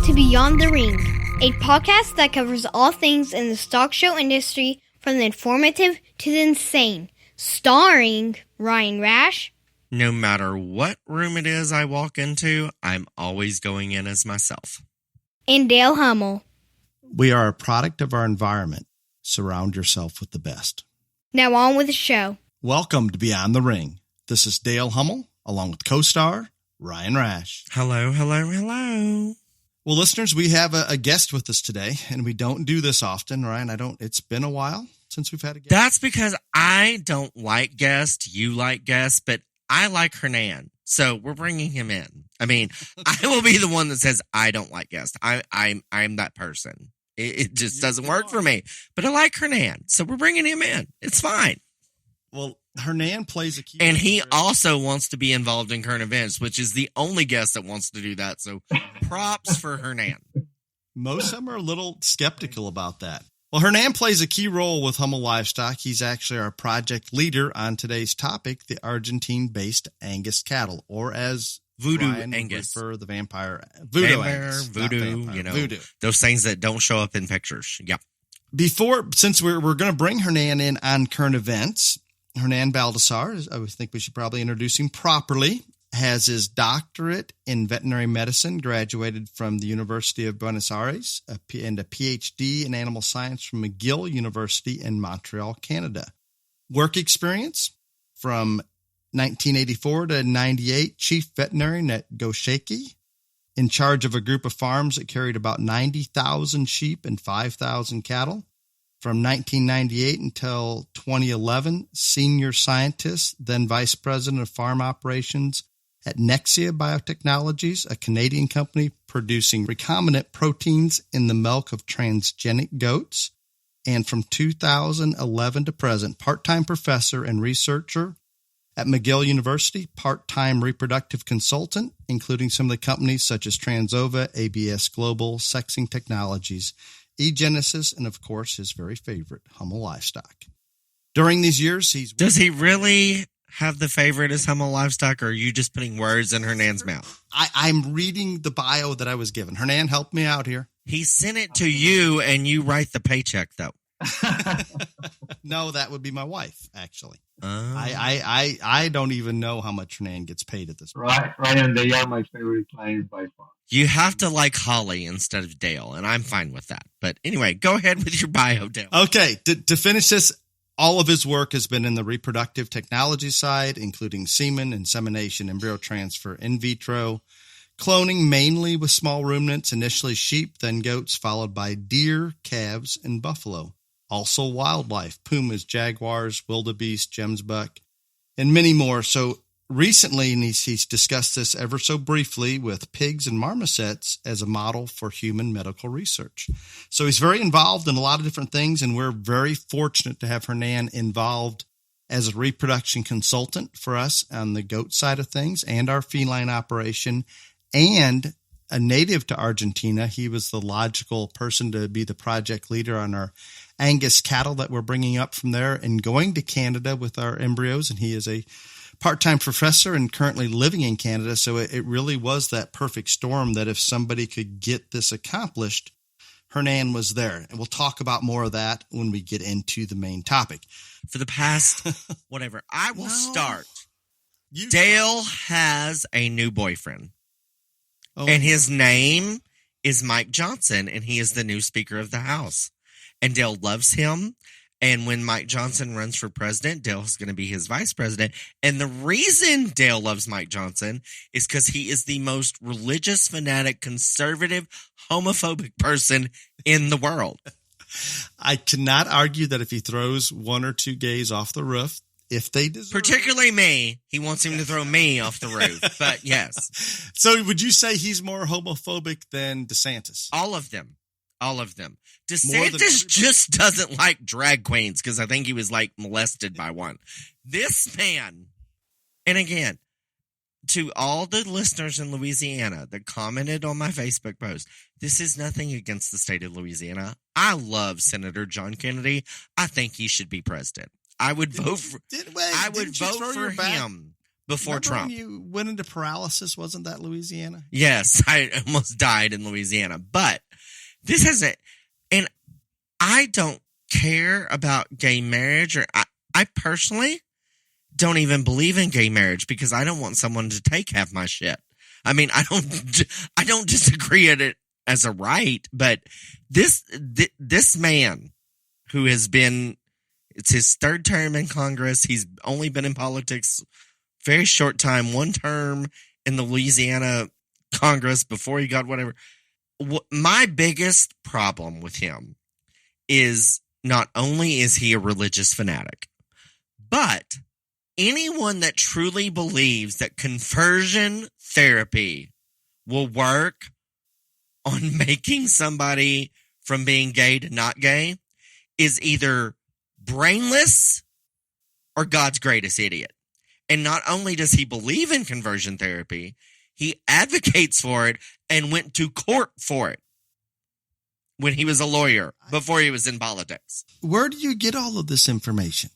to Beyond the Ring, a podcast that covers all things in the stock show industry from the informative to the insane, starring Ryan Rash. No matter what room it is I walk into, I'm always going in as myself. And Dale Hummel. We are a product of our environment. Surround yourself with the best. Now on with the show. Welcome to Beyond the Ring. This is Dale Hummel, along with co-star Ryan Rash. Hello, hello, hello. Well, listeners, we have a guest with us today, and we don't do this often, Ryan. It's been a while since we've had a guest. That's because I don't like guests. You like guests, but I like Hernan. So we're bringing him in. I mean, I will be the one that says I don't like guests. I'm that person. It just doesn't work for me. But I like Hernan, so we're bringing him in. It's fine. Well, Hernan plays a key role. And he also wants to be involved in current events, which is the only guest that wants to do that. So props for Hernan. Most of them are a little skeptical about that. Well, Hernan plays a key role with Hummel Livestock. He's actually our project leader on today's topic, the Argentine-based Angus cattle, or as Voodoo Ryan Angus. For the vampire Voodoo Angus. Voodoo, Voodoo. Those things that don't show up in pictures. Yep. Since we're going to bring Hernan in on current events, Hernan Baldassarre, I think we should probably introduce him properly, has his doctorate in veterinary medicine, graduated from the University of Buenos Aires, and a PhD in animal science from McGill University in Montreal, Canada. Work experience from 1984 to 98, chief veterinarian at Gosheki, in charge of a group of farms that carried about 90,000 sheep and 5,000 cattle. From 1998 until 2011, senior scientist, then vice president of farm operations at Nexia Biotechnologies, a Canadian company producing recombinant proteins in the milk of transgenic goats. And from 2011 to present, part-time professor and researcher at McGill University, part-time reproductive consultant, including some of the companies such as Transova, ABS Global, Sexing Technologies, eGenesis, and of course, his very favorite, Hummel Livestock. During these years, Does he really have the favorite as Hummel Livestock, or are you just putting words in Hernan's mouth? I'm reading the bio that I was given. Hernan, help me out here. He sent it to you, and you write the paycheck, though. No, that would be my wife, actually. Oh. I don't even know how much Hernan gets paid at this point. Ryan, they are my favorite clients by far. You have to like Holly instead of Dale, and I'm fine with that. But anyway, go ahead with your bio, Dale. Okay, to finish this, all of his work has been in the reproductive technology side, including semen, insemination, embryo transfer, in vitro, cloning mainly with small ruminants, initially sheep, then goats, followed by deer, calves, and buffalo. Also wildlife, pumas, jaguars, wildebeest, gemsbuck, and many more. So recently, and he's discussed this ever so briefly with pigs and marmosets as a model for human medical research. So he's very involved in a lot of different things, and we're very fortunate to have Hernan involved as a reproduction consultant for us on the goat side of things and our feline operation. And a native to Argentina, he was the logical person to be the project leader on our Angus cattle that we're bringing up from there and going to Canada with our embryos. And he is a part-time professor and currently living in Canada. So it really was that perfect storm that if somebody could get this accomplished, Hernan was there. And we'll talk about more of that when we get into the main topic. For the past, whatever, I will start. Dale has a new boyfriend. Oh. And his name is Mike Johnson, and he is the new Speaker of the House. And Dale loves him. And when Mike Johnson runs for president, Dale's going to be his vice president. And the reason Dale loves Mike Johnson is because he is the most religious, fanatic, conservative, homophobic person in the world. I cannot argue that if he throws one or two gays off the roof, if they deserve particularly me, he wants him to throw me off the roof. But yes. So would you say he's more homophobic than DeSantis? All of them. DeSantis just doesn't like drag queens because I think he was molested by one. This man, and again, to all the listeners in Louisiana that commented on my Facebook post, this is nothing against the state of Louisiana. I love Senator John Kennedy. I think he should be president. I would vote for him. before Remember Trump. when you went into paralysis? Wasn't that Louisiana? Yes, I almost died in Louisiana. But this hasn't, and I don't care about gay marriage, or I personally don't even believe in gay marriage because I don't want someone to take half my shit. I mean, I don't disagree at it as a right, but this man who has been, it's his third term in Congress. He's only been in politics very short time, one term in the Louisiana Congress before he got whatever. My biggest problem with him is not only is he a religious fanatic, but anyone that truly believes that conversion therapy will work on making somebody from being gay to not gay is either brainless or God's greatest idiot. And not only does he believe in conversion therapy, he advocates for it and went to court for it when he was a lawyer before he was in politics. Where do you get all of this information?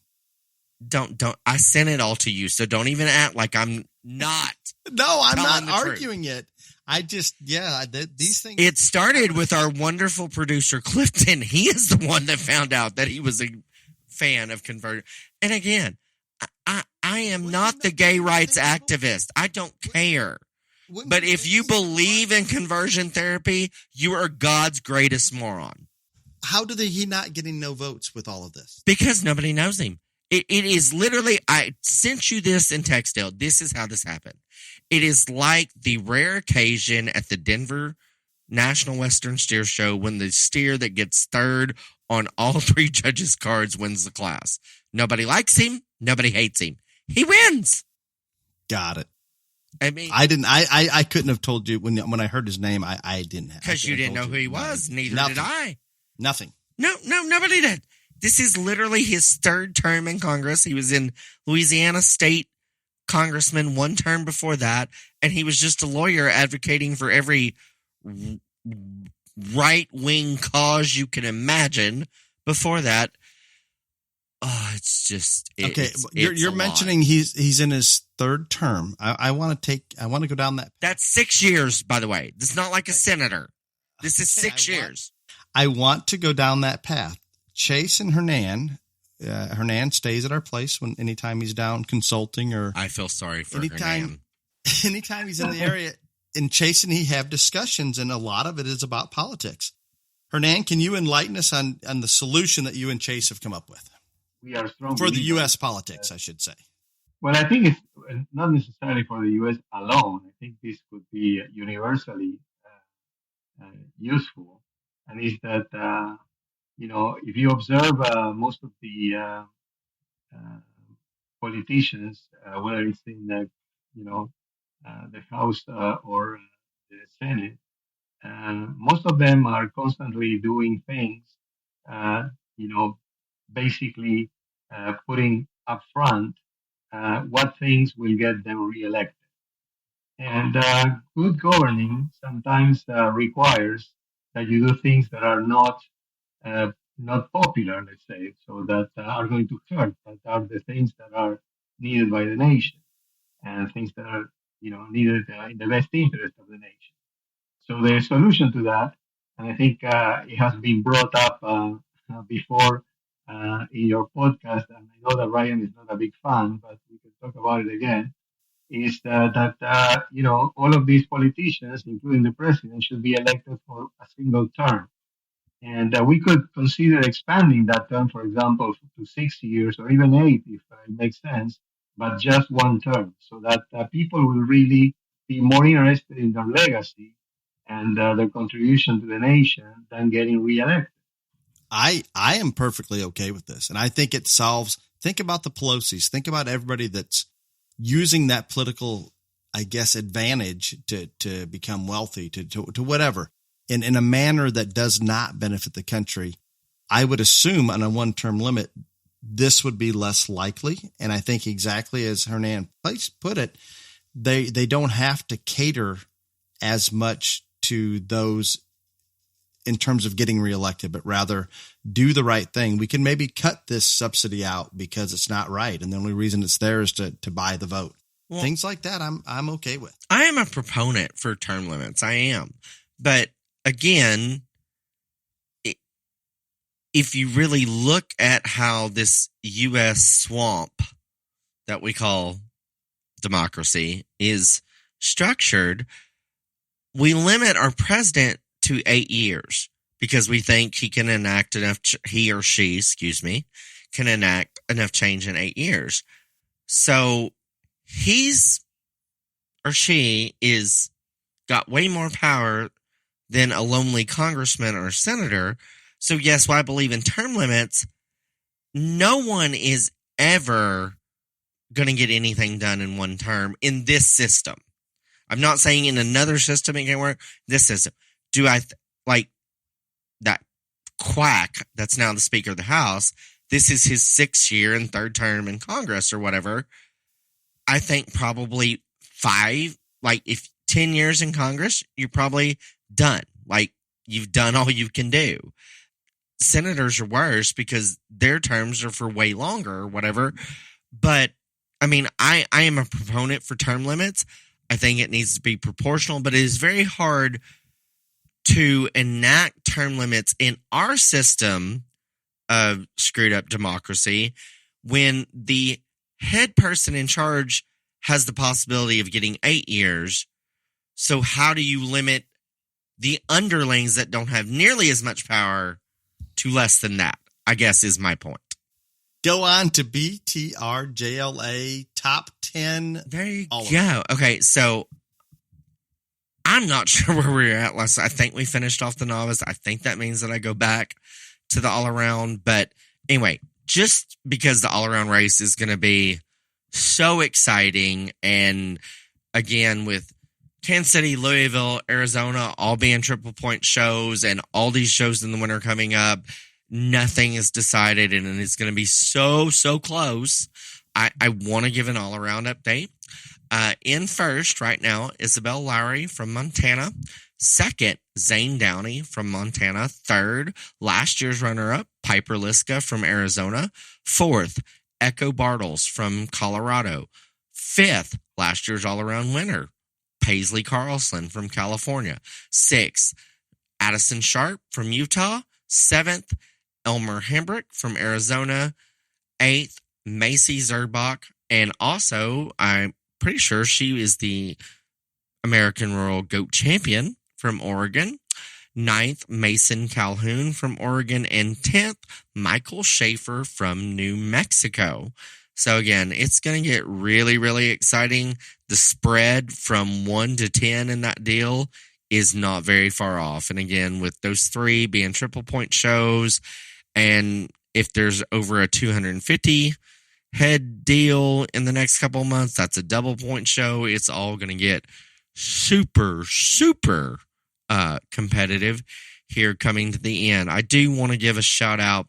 Don't. I sent it all to you, so don't even act like I'm not. No, I'm telling not the arguing it. I just, these things. It started with our wonderful producer, Clifton. He is the one that found out that he was a fan of conversion. And again, I am not the gay rights activist. I don't care. But if you believe in conversion therapy, you are God's greatest moron. How did he not getting no votes with all of this? Because nobody knows him. It is literally, I sent you this in Textile. This is how this happened. It is like the rare occasion at the Denver National Western Steer Show when the steer that gets third on all three judges' cards wins the class. Nobody likes him. Nobody hates him. He wins. Got it. I mean, I couldn't have told you when I heard his name. I didn't have, because you didn't know who he was. Neither did I. Nothing. No, nobody did. This is literally his third term in Congress. He was in Louisiana State Congressman one term before that, and he was just a lawyer advocating for every right-wing cause you can imagine before that. Oh, it's just okay. You're mentioning he's in his third term. I want to go down that. That's 6 years, by the way. This is not like a senator. This is 6 years. I want to go down that path. Chase and Hernan. Hernan stays at our place anytime he's down consulting or. I feel sorry for Hernan. Anytime he's in the area, and Chase and he have discussions, and a lot of it is about politics. Hernan, can you enlighten us on the solution that you and Chase have come up with? We are strong for the U.S. politics, I should say. Well, I think it's not necessarily for the U.S. alone. I think this could be universally useful, and is that if you observe most of the politicians, whether it's in the House or the Senate, most of them are constantly doing things, basically putting up front what things will get them reelected. And good governing sometimes requires that you do things that are not popular, let's say, so that are going to hurt, that are the things that are needed by the nation, and things that are needed in the best interest of the nation. So the solution to that, and I think it has been brought up before in your podcast, and I know that Ryan is not a big fan, but we can talk about it again, is that all of these politicians, including the president, should be elected for a single term. And we could consider expanding that term, for example, to 6 years or even 8 if it makes sense, but just one term, so that people will really be more interested in their legacy and their contribution to the nation than getting reelected. I am perfectly okay with this. And I think it solves, think about the Pelosi's, think about everybody that's using that political, I guess, advantage to become wealthy, to whatever, in a manner that does not benefit the country. I would assume on a one-term limit, this would be less likely. And I think exactly as Hernan put it, they don't have to cater as much to those in terms of getting reelected, but rather do the right thing. We can maybe cut this subsidy out because it's not right. And the only reason it's there is to buy the vote. things like that, I'm okay with. I am a proponent for term limits. I am. But again, if you really look at how this U.S. swamp that we call democracy is structured, we limit our president to 8 years because we think he can enact enough, he or she, can enact enough change in 8 years. So he's or she is got way more power than a lonely congressman or senator. So yes, while I believe in term limits, no one is ever going to get anything done in one term in this system. I'm not saying in another system it can work. This system. Do I like that quack that's now the Speaker of the House? This is his 6th year and 3rd term in Congress or whatever. I think probably 5, like if 10 years in Congress, you're probably done. Like you've done all you can do. Senators are worse because their terms are for way longer or whatever. But I mean, I am a proponent for term limits. I think it needs to be proportional, but it is very hard to enact term limits in our system of screwed up democracy when the head person in charge has the possibility of getting 8 years. So how do you limit the underlings that don't have nearly as much power to less than that, I guess is my point. Go on to BTRJLA top 10. There you go. Okay, so I'm not sure where we're at. I think we finished off the novice. I think that means that I go back to the all-around. But anyway, just because the all-around race is going to be so exciting, and again, with Kansas City, Louisville, Arizona, all being triple point shows and all these shows in the winter coming up, nothing is decided and it's going to be so close. I want to give an all-around update. In first right now, Isabel Lowry from Montana. Second, Zane Downey from Montana. Third, last year's runner-up, Piper Liska from Arizona. Fourth, Echo Bartles from Colorado. Fifth, last year's all-around winner, Paisley Carlson from California. Sixth, Addison Sharp from Utah. Seventh, Elmer Hambrick from Arizona. Eighth, Macy Zerbach. And also, I'm pretty sure she is the American Rural Goat Champion from Oregon. Ninth, Mason Calhoun from Oregon. And 10th, Michael Schaefer from New Mexico. So again, it's going to get really exciting. The spread from 1 to 10 in that deal is not very far off. And again, with those three being triple point shows, and if there's over a 250 head deal in the next couple of months, that's a double point show. It's all going to get super competitive here coming to the end. I do want to give a shout out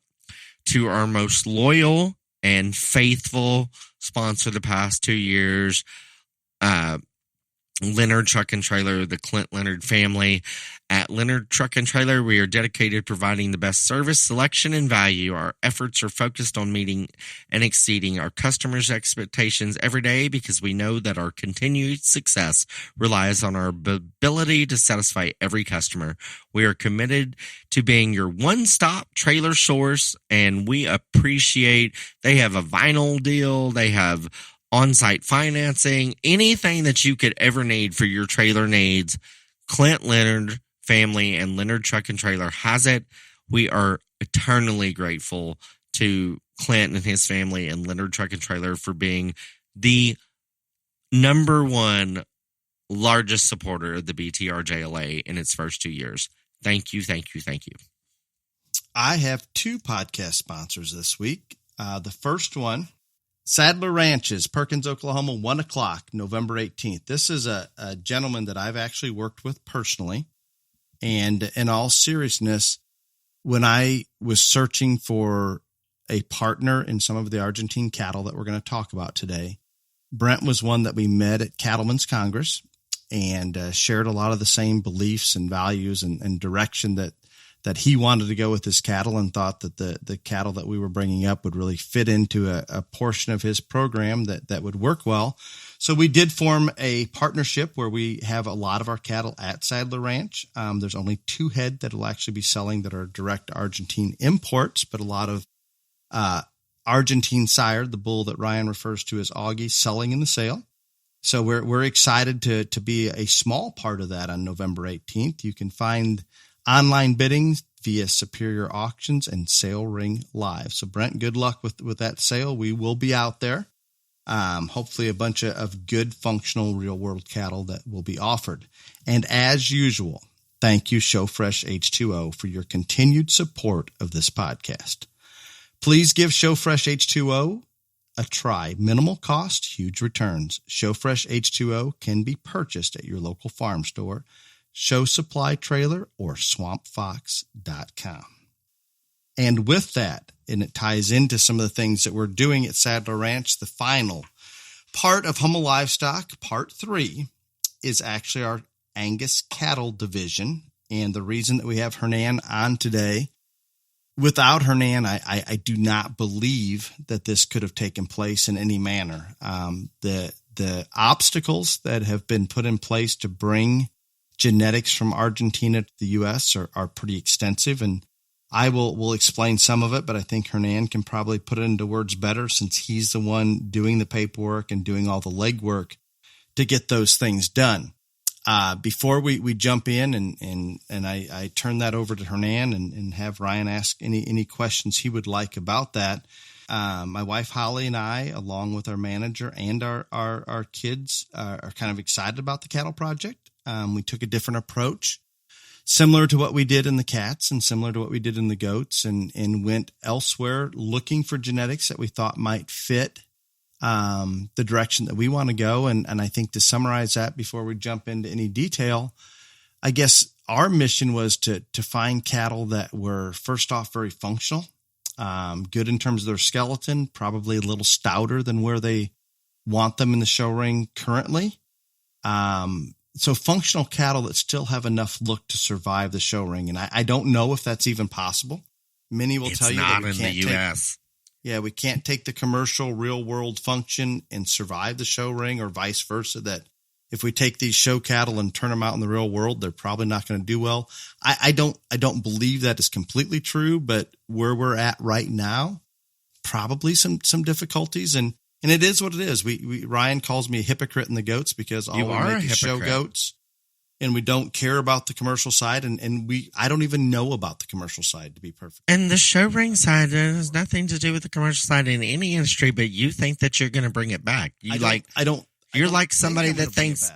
to our most loyal and faithful sponsor the past 2 years, Leonard Truck and Trailer, the Clint Leonard family. At Leonard Truck and Trailer, we are dedicated to providing the best service, selection, and value. Our efforts are focused on meeting and exceeding our customers' expectations every day because we know that our continued success relies on our ability to satisfy every customer. We are committed to being your one-stop trailer source, and we appreciate they have a vinyl deal. They have on-site financing, anything that you could ever need for your trailer needs. Clint Leonard family and Leonard Truck and Trailer has it. We are eternally grateful to Clint and his family and Leonard Truck and Trailer for being the number one largest supporter of the BTRJLA in its first 2 years. Thank you. I have 2 podcast sponsors this week. The first one, Sadler Ranches, Perkins, Oklahoma, 1 o'clock, November 18th. This is a gentleman that I've actually worked with personally. And in all seriousness, when I was searching for a partner in some of the Argentine cattle that we're going to talk about today, Brent was one that we met at Cattlemen's Congress and shared a lot of the same beliefs and values and direction that he wanted to go with his cattle and thought that the cattle that we were bringing up would really fit into a portion of his program that would work well. So we did form a partnership where we have a lot of our cattle at Sadler Ranch. There's only 2 head that will actually be selling that are direct Argentine imports, but a lot of Argentine sired, the bull that Ryan refers to as Augie, selling in the sale. So we're excited to be a small part of that on November 18th. You can find online biddings via Superior Auctions and Sale Ring Live. So Brent, good luck with that sale. We will be out there. Hopefully a bunch of good functional real world cattle that will be offered. And as usual, thank you ShowFresh H2O for your continued support of this podcast. Please give ShowFresh H2O a try. Minimal cost, huge returns. ShowFresh H2O can be purchased at your local farm store, Show Supply Trailer, or swampfox.com. And with that, and it ties into some of the things that we're doing at Sadler Ranch, the final part of Hummel Livestock, part 3, is actually our Angus Cattle Division. And the reason that we have Hernan on today, without Hernan, I do not believe that this could have taken place in any manner. The obstacles that have been put in place to bring genetics from Argentina to the U.S. are pretty extensive, and I will explain some of it, but I think Hernan can probably put it into words better since he's the one doing the paperwork and doing all the legwork to get those things done. Before we jump in and I turn that over to Hernan and have Ryan ask any questions he would like about that. My wife Holly and I, along with our manager and our kids, are kind of excited about the cattle project. We took a different approach, similar to what we did in the cats and similar to what we did in the goats, and went elsewhere looking for genetics that we thought might fit the direction that we want to go. And I think to summarize that before we jump into any detail, I guess our mission was to find cattle that were, first off, very functional, good in terms of their skeleton, probably a little stouter than where they want them in the show ring currently. So functional cattle that still have enough look to survive the show ring. And I don't know if that's even possible. Many will tell you that we can't in the U.S. We can't take the commercial real world function and survive the show ring, or vice versa, that if we take these show cattle and turn them out in the real world, they're probably not going to do well. I don't believe that is completely true, but where we're at right now, probably some difficulties, and it is what it is. We Ryan calls me a hypocrite in the goats because all we make is show goats, and we don't care about the commercial side, and I don't even know about the commercial side, to be perfect. And the show ring side has nothing to do with the commercial side in any industry, but you think that you're going to bring it back. You're like somebody that thinks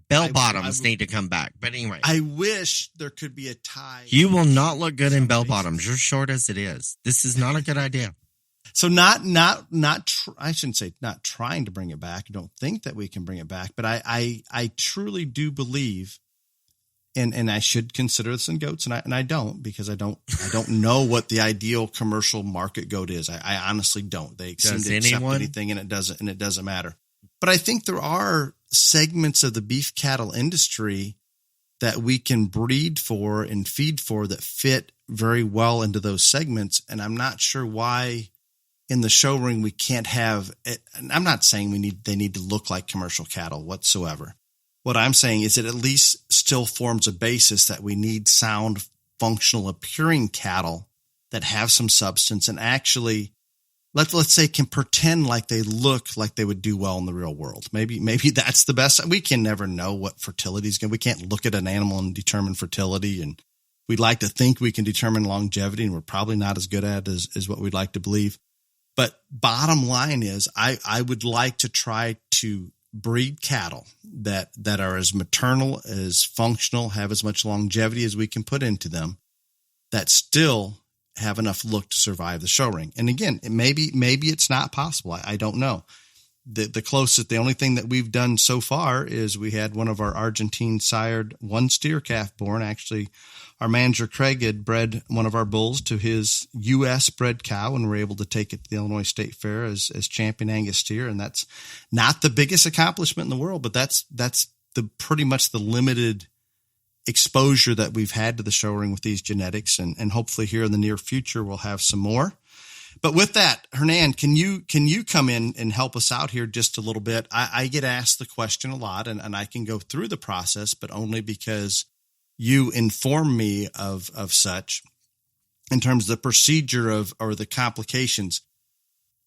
bell bottoms need to come back. But anyway, I wish there could be a tie. You will not look good in bell bottoms. You're short as it is. This is not a good idea. So I shouldn't say not trying to bring it back. I don't think that we can bring it back, but I truly do believe, and I should consider this in goats, and I don't, because I don't know what the ideal commercial market goat is. I honestly don't. They seem to accept anything, and it doesn't matter. But I think there are segments of the beef cattle industry that we can breed for and feed for that fit very well into those segments, and I'm not sure why in the show ring we can't have it. And I'm not saying they need to look like commercial cattle whatsoever. What I'm saying is it at least still forms a basis that we need sound, functional appearing cattle that have some substance and actually, let's say, can pretend like they look like they would do well in the real world. Maybe that's the best. We can never know what fertility is going. We can't look at an animal and determine fertility, and we'd like to think we can determine longevity, and we're probably not as good at it as what we'd like to believe. But bottom line is I would like to try to breed cattle that are as maternal, as functional, have as much longevity as we can put into them, that still have enough look to survive the show ring. And again, maybe it's not possible. I don't know. The only thing that we've done so far is we had one of our Argentine sired one steer calf born. Actually, our manager Craig had bred one of our bulls to his U.S. bred cow, and we're able to take it to the Illinois State Fair as champion Angus steer. And that's not the biggest accomplishment in the world, but that's pretty much the limited exposure that we've had to the show ring with these genetics, and hopefully here in the near future we'll have some more. But with that, Hernan, can you come in and help us out here just a little bit? I get asked the question a lot, and I can go through the process, but only because you inform me of such in terms of the procedure or the complications.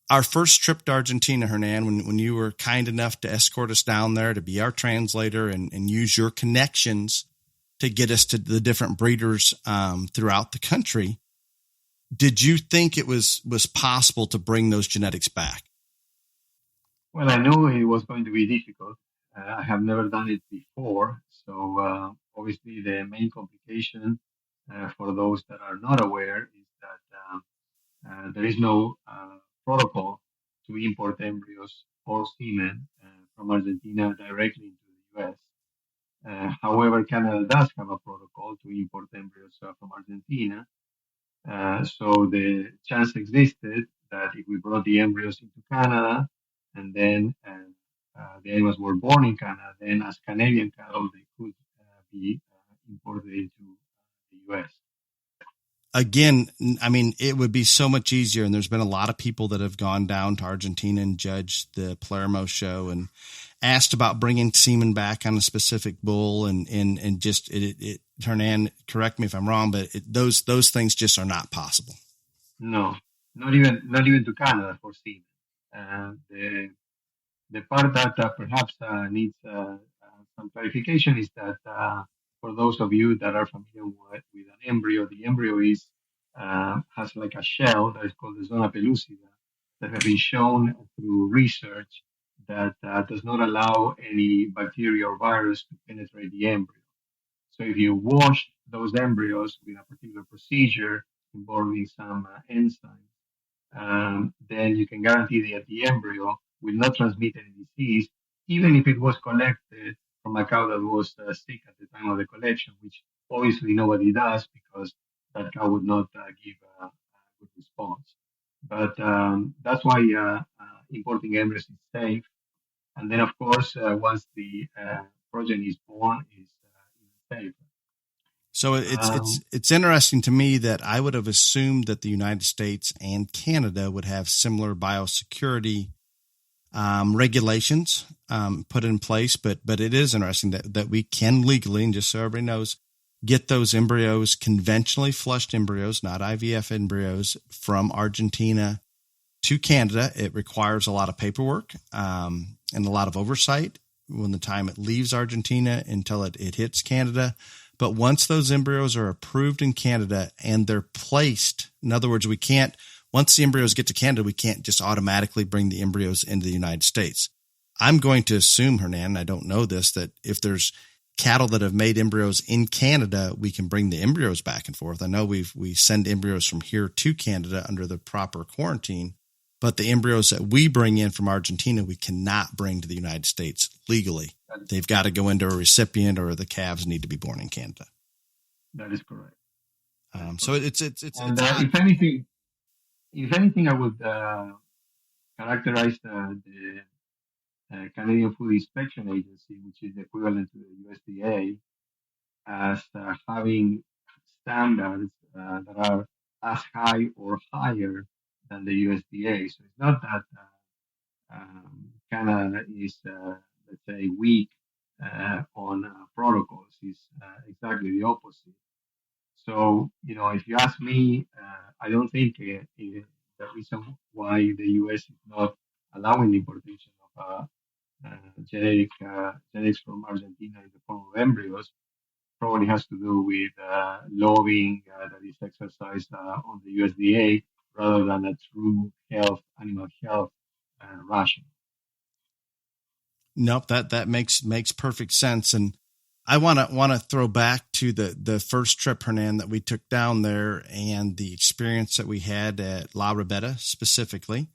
Our first trip to Argentina, Hernan, when you were kind enough to escort us down there to be our translator and use your connections to get us to the different breeders throughout the country, did you think it was possible to bring those genetics back? Well, I knew it was going to be difficult. I have never done it before. So obviously the main complication for those that are not aware is that there is no protocol to import embryos or semen from Argentina directly into the U.S. However, Canada does have a protocol to import embryos from Argentina. So the chance existed that if we brought the embryos into Canada and then the animals were born in Canada, then as Canadian cattle, they could be imported into the U.S. Again, I mean, it would be so much easier. And there's been a lot of people that have gone down to Argentina and judged the Palermo show and asked about bringing semen back on a specific bull. And just Hernan, correct me if I'm wrong, but those things just are not possible. No, not even to Canada for semen. The part that perhaps needs some clarification is that for those of you that are familiar with an embryo, the embryo has like a shell that is called the zona pellucida that have been shown through research that does not allow any bacteria or virus to penetrate the embryo. So if you wash those embryos with a particular procedure involving some enzymes, then you can guarantee that the embryo will not transmit any disease, even if it was collected from a cow that was sick at the time of the collection, which obviously nobody does because that cow would not give a good response. But that's why importing embryos is safe. And then, of course, once the progeny is born, it's safe. So it's interesting to me that I would have assumed that the United States and Canada would have similar biosecurity regulations put in place, but it is interesting that we can legally, and just so everybody knows, get those embryos, conventionally flushed embryos, not IVF embryos, from Argentina to Canada. It requires a lot of paperwork and a lot of oversight when the time it leaves Argentina until it hits Canada. But once those embryos are approved in Canada and they're placed, in other words, once the embryos get to Canada, we can't just automatically bring the embryos into the United States. I'm going to assume, Hernan, I don't know this, that if there's cattle that have made embryos in Canada, we can bring the embryos back and forth. I know we send embryos from here to Canada under the proper quarantine, but the embryos that we bring in from Argentina, we cannot bring to the United States legally. They've got to go into a recipient, or the calves need to be born in Canada. That is correct. So it's and if anything, I would characterize the Canadian Food Inspection Agency, which is equivalent to the USDA, as having standards that are as high or higher than the USDA. So it's not that Canada is, let's say, weak on protocols. It's exactly the opposite. So, if you ask me, I don't think the reason why the U.S. is not allowing the importation of genetics from Argentina in the form of embryos probably has to do with lobbying that is exercised on the USDA rather than a true animal health ration. Nope, that makes perfect sense. And I want to throw back to the first trip, Hernan, that we took down there and the experience that we had at La Rabeta specifically.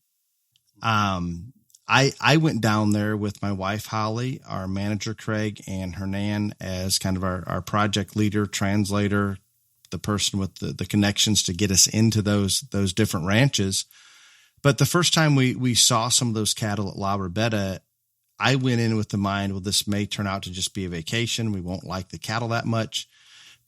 I went down there with my wife, Holly, our manager, Craig, and Hernan as kind of our project leader, translator, the person with the connections to get us into those different ranches. But the first time we saw some of those cattle at La Rabeta, I went in with the mind, well, this may turn out to just be a vacation. We won't like the cattle that much.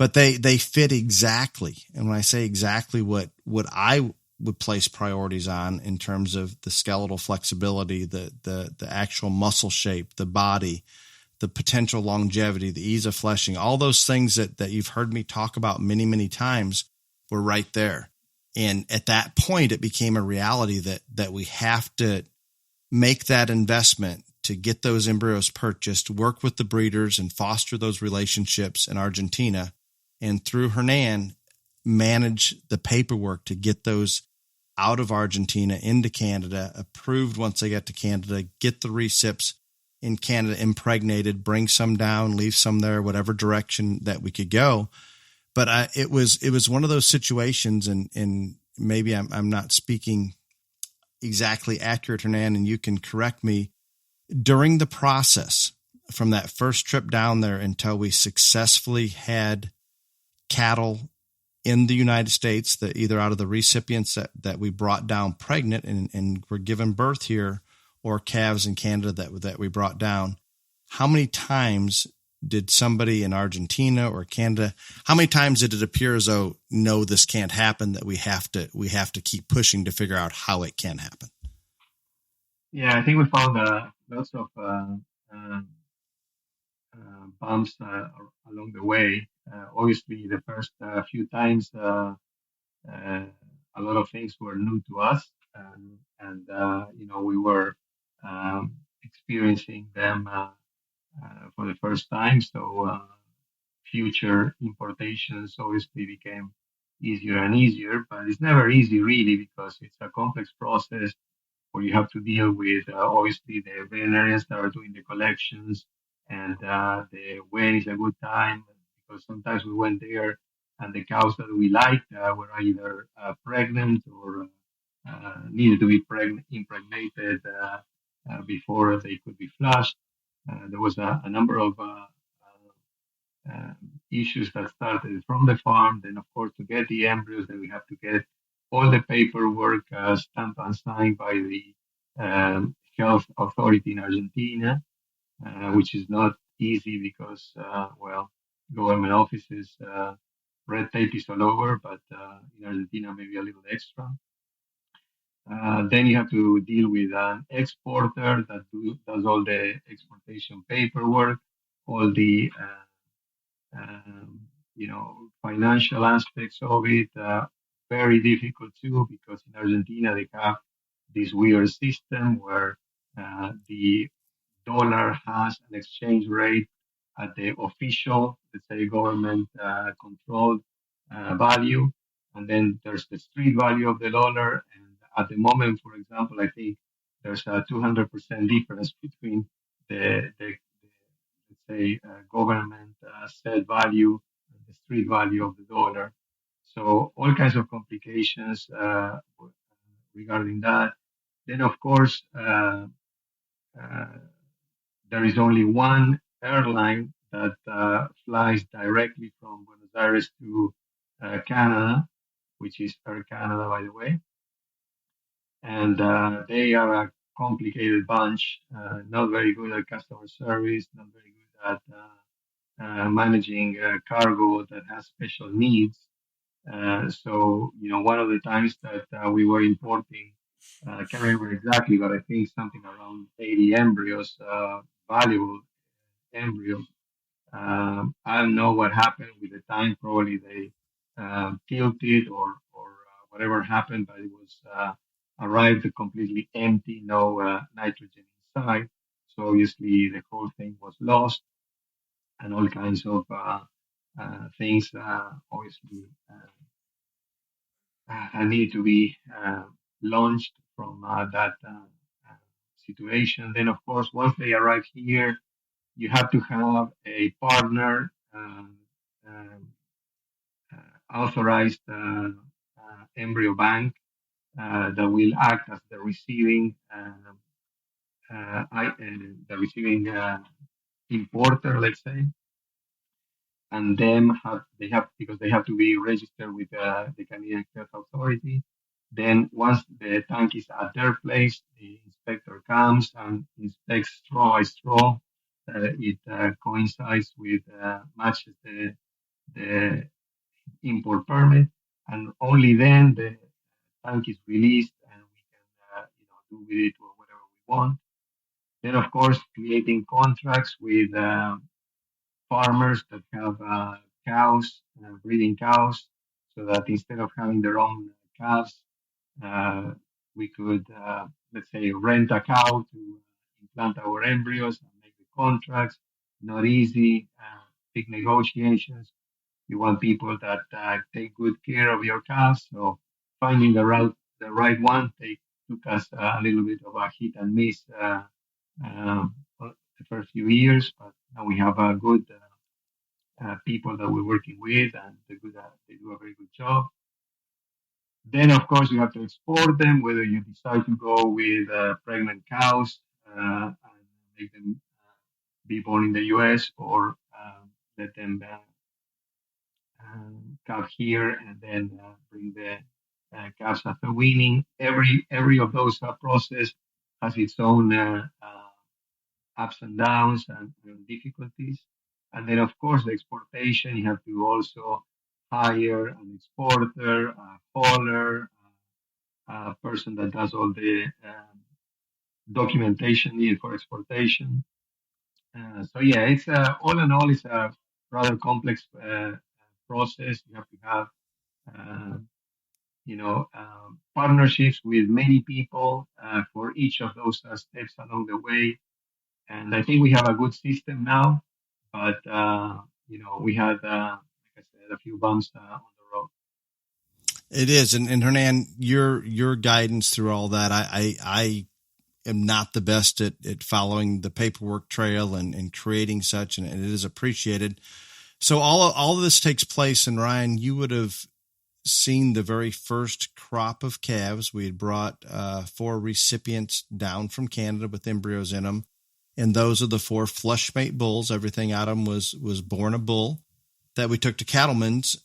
but they fit exactly. And when I say exactly what I would place priorities on in terms of the skeletal flexibility, the actual muscle shape, the body, the potential longevity, the ease of fleshing, all those things that you've heard me talk about many, many times were right there. And at that point, it became a reality that we have to make that investment to get those embryos purchased, work with the breeders and foster those relationships in Argentina. And through Hernan, manage the paperwork to get those out of Argentina into Canada, approved once they get to Canada, get the recips in Canada impregnated, bring some down, leave some there, whatever direction that we could go. But it was one of those situations, and maybe I'm not speaking exactly accurate, Hernan, and you can correct me. During the process, from that first trip down there until we successfully had cattle in the United States, that either out of the recipients that we brought down pregnant and were given birth here, or calves in Canada that we brought down, how many times did somebody in Argentina or Canada, how many times did it appear as though, no, this can't happen, that we have to keep pushing to figure out how it can happen? Yeah, I think we found lots of bumps along the way. Obviously, the first few times, a lot of things were new to us, and we were experiencing them for the first time. So future importations obviously became easier and easier, but it's never easy really, because it's a complex process where you have to deal with obviously the veterinarians that are doing the collections, and when is a good time, because sometimes we went there and the cows that we liked were either pregnant or needed to be impregnated before they could be flushed. There was a number of issues that started from the farm. Then, of course, to get the embryos, then we have to get all the paperwork stamped and signed by the health authority in Argentina, which is not easy because, government offices, red tape is all over, but in Argentina, maybe a little extra. Then you have to deal with an exporter that does all the exportation paperwork, all the financial aspects of it. Very difficult too, because in Argentina they have this weird system where the dollar has an exchange rate at the official, let's say, government controlled value, and then there's the street value of the dollar. And at the moment, for example, I think there's a 200% difference between the let's say, government set value and the street value of the dollar. So all kinds of complications regarding that. Then, of course, there is only one airline that flies directly from Buenos Aires to Canada, which is Air Canada, by the way. And they are a complicated bunch, not very good at customer service, not very good at managing cargo that has special needs. So, one of the times that we were importing, I can't remember exactly, but I think something around 80 embryos, valuable embryos. I don't know what happened with the time. Probably they tilted or whatever happened, but it was arrived completely empty, no nitrogen inside. So obviously the whole thing was lost, and all kinds of things obviously need to be launched from that situation. Then, of course, once they arrive here, you have to have a partner, authorized embryo bank that will act as the receiving importer, let's say, and because they have to be registered with the Canadian Health Authority. Then once the tank is at their place, the inspector comes and inspects straw by straw. It coincides with matches the import permit, and only then the tank is released and we can do with it or whatever we want. Then, of course, creating contracts with farmers that have cows, breeding cows, so that instead of having their own calves, we could, let's say, rent a cow to implant our embryos and make the contracts. Not easy, big negotiations. You want people that take good care of your calves. So finding the right one took us a little bit of a hit and miss the first few years, but now we have good people that we're working with, and they do a very good job. Then, of course, you have to export them, whether you decide to go with pregnant cows and make them be born in the U.S. or let them calve here and then bring the calves after weaning. Every of those process has its own ups and downs and difficulties. And then, of course, the exportation, you have to also hire an exporter, a hauler, a person that does all the documentation needed for exportation. So yeah, it's all in all, it's a rather complex process. You have to have, partnerships with many people for each of those steps along the way. And I think we have a good system now, but we had, like I said, a few bumps on the road. It is, and Hernan, your guidance through all that, I am not the best at following the paperwork trail and creating such, and it is appreciated. So all of this takes place, and Ryan, you would have seen the very first crop of calves. We had brought 4 recipients down from Canada with embryos in them, and those are the 4 flush mate bulls. Everything out of them was born a bull that we took to cattlemen's.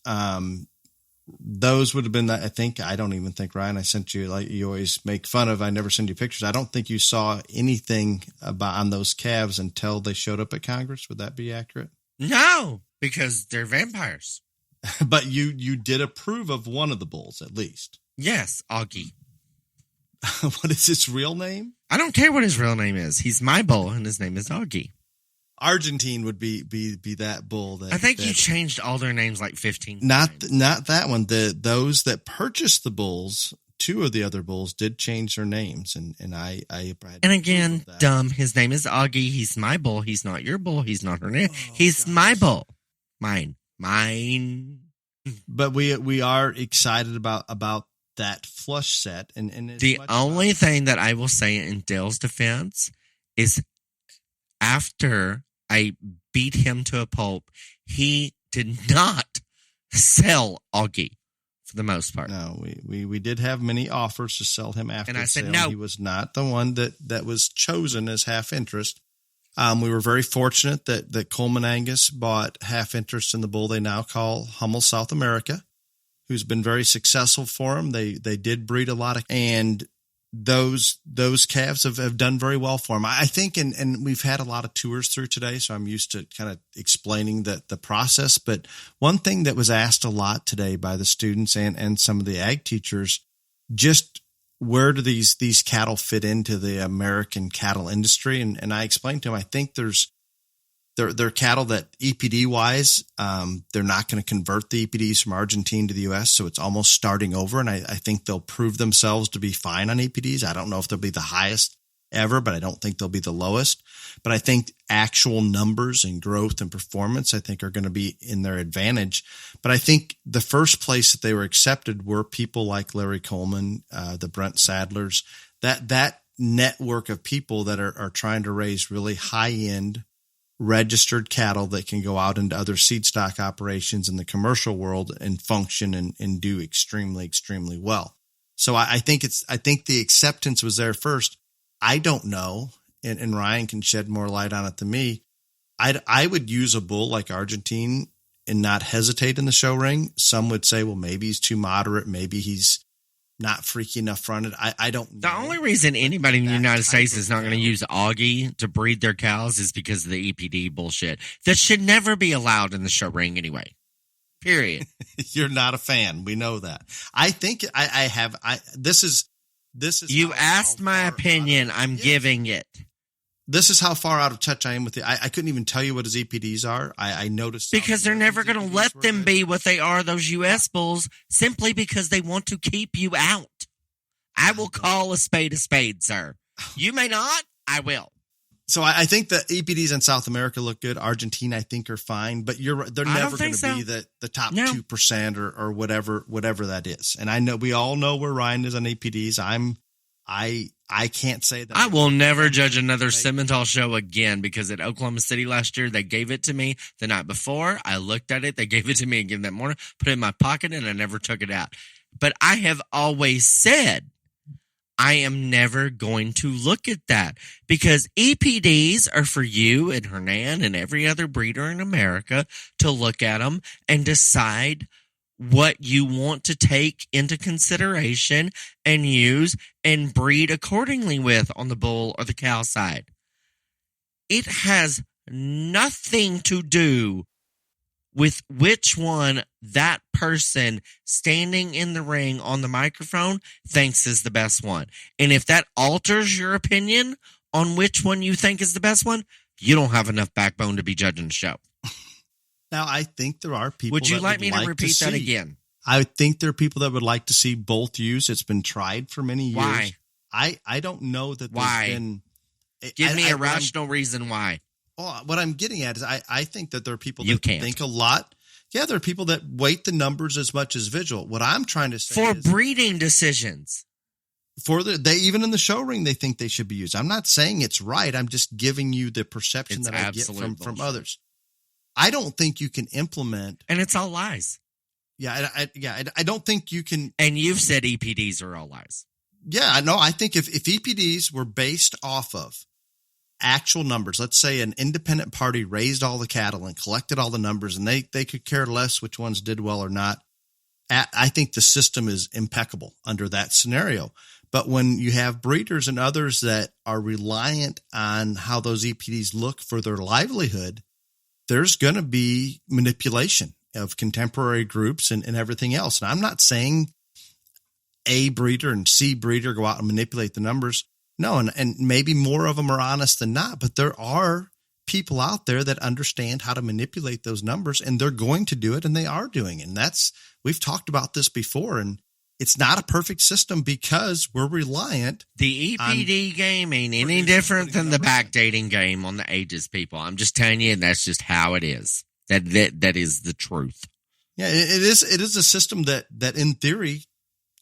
Those would have been, I don't even think, Ryan, I sent you, like you always make fun of, I never send you pictures. I don't think you saw anything on those calves until they showed up at Congress. Would that be accurate? No, because they're vampires. But you did approve of one of the bulls, at least. Yes, Augie. What is his real name? I don't care what his real name is. He's my bull, and his name is Augie. Argentine would be that bull. I think you changed all their names like 15 times. Not that one. Those that purchased the bulls, 2 of the other bulls did change their names, and I and again, dumb. His name is Augie. He's my bull. He's not your bull. He's not her name. He's my bull. Mine. But we are excited about that flush set, and the only thing that I will say in Dale's defense is, after I beat him to a pulp, he did not sell Augie for the most part. No, we did have many offers to sell him after, and I said sale. no. He was not the one that was chosen as half interest. We were very fortunate that Coleman Angus bought half interest in the bull they now call Hummel South America, who's been very successful for them. They did breed a lot and those calves have done very well for them. I think, and we've had a lot of tours through today, so I'm used to kind of explaining the process. But one thing that was asked a lot today by the students and some of the ag teachers, just where do these cattle fit into the American cattle industry? And I explained to them, I think they're cattle that EPD wise, they're not going to convert the EPDs from Argentina to the U.S. So it's almost starting over. And I think they'll prove themselves to be fine on EPDs. I don't know if they'll be the highest ever, but I don't think they'll be the lowest. But I think actual numbers and growth and performance, I think, are going to be in their advantage. But I think the first place that they were accepted were people like Larry Coleman, the Brent Sadlers, that network of people that are trying to raise really high end registered cattle that can go out into other seed stock operations in the commercial world and function and do extremely, extremely well. So I think the acceptance was there first. I don't know, and Ryan can shed more light on it than me. I would use a bull like Argentine and not hesitate in the show ring. Some would say, well, maybe he's too moderate. Maybe he's not freaky enough fronted. I don't know. The only reason anybody in the United States is not going to use Augie to breed their cows is because of the EPD bullshit. That should never be allowed in the show ring anyway. Period. You're not a fan. We know that. I think this is You asked my opinion. I'm giving it. This is how far out of touch I am with it. I couldn't even tell you what his EPDs are. I noticed. Because they're never going to let them be what they are, those U.S. bulls, simply because they want to keep you out. I will call a spade, sir. You may not. I will. So I think the EPDs in South America look good. Argentina, I think, are fine, but they're never going to be the top 2% or whatever that is. And I know we all know where Ryan is on EPDs. I can't say that. I will never judge another Simmental show again because at Oklahoma City last year, they gave it to me the night before. I looked at it. They gave it to me again that morning, put it in my pocket, and I never took it out. But I have always said I am never going to look at that because EPDs are for you and Hernan and every other breeder in America to look at them and decide what you want to take into consideration and use and breed accordingly with on the bull or the cow side. It has nothing to do with which one that person standing in the ring on the microphone thinks is the best one. And if that alters your opinion on which one you think is the best one, you don't have enough backbone to be judging the show. Now, I think there are people. Would you like me to repeat that again? I think there are people that would like to see both used. It's been tried for many years. Why? I don't know that why. There's been. Give me a rational reason why. Well, what I'm getting at is I think that there are people that think a lot. Yeah, there are people that weight the numbers as much as visual. What I'm trying to say is breeding decisions. They even in the show ring, they think they should be used. I'm not saying it's right. I'm just giving you the perception that I get from others. I don't think you can implement. And it's all lies. Yeah, I don't think you can. And you've said EPDs are all lies. Yeah, I know. I think if EPDs were based off of actual numbers, let's say an independent party raised all the cattle and collected all the numbers and they could care less which ones did well or not, I think the system is impeccable under that scenario. But when you have breeders and others that are reliant on how those EPDs look for their livelihood, there's going to be manipulation of contemporary groups and everything else. And I'm not saying A breeder and C breeder go out and manipulate the numbers. No, and maybe more of them are honest than not, but there are people out there that understand how to manipulate those numbers, and they're going to do it, and they are doing it. And we've talked about this before, and it's not a perfect system because we're reliant. The EPD game ain't any different than the backdating game on the ages, people. I'm just telling you, and that's just how it is. That is the truth. Yeah, it is a system that in theory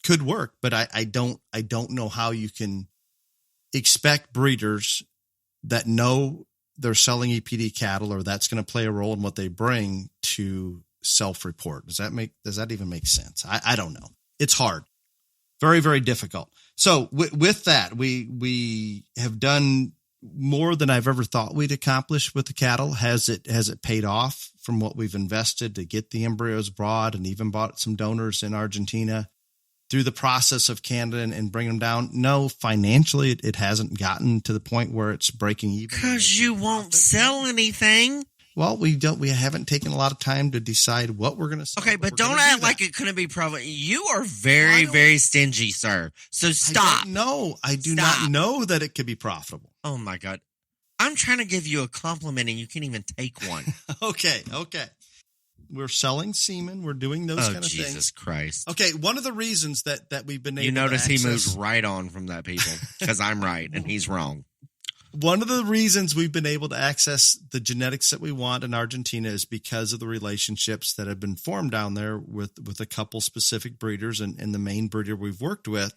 could work, but I don't know how you can expect breeders that know they're selling EPD cattle or that's going to play a role in what they bring to self-report. Does that even make sense? I don't know. It's hard. Very, very difficult. So with that, we have done more than I've ever thought we'd accomplish with the cattle. Has it paid off from what we've invested to get the embryos brought and even bought some donors in Argentina through the process of Canada and bring them down? No, financially, it hasn't gotten to the point where it's breaking even. Because you won't sell anything. Well, we haven't taken a lot of time to decide what we're going to sell. Okay, but don't act like it couldn't be profitable. You are very, very stingy, sir. So stop. I do not know that it could be profitable. Oh my God. I'm trying to give you a compliment and you can't even take one. Okay. We're selling semen. We're doing those kind of things. Oh, Jesus Christ. Okay, one of the reasons that we've been able to You notice he moves right on from that, people, because I'm right and he's wrong. One of the reasons we've been able to access the genetics that we want in Argentina is because of the relationships that have been formed down there with a couple specific breeders and the main breeder we've worked with.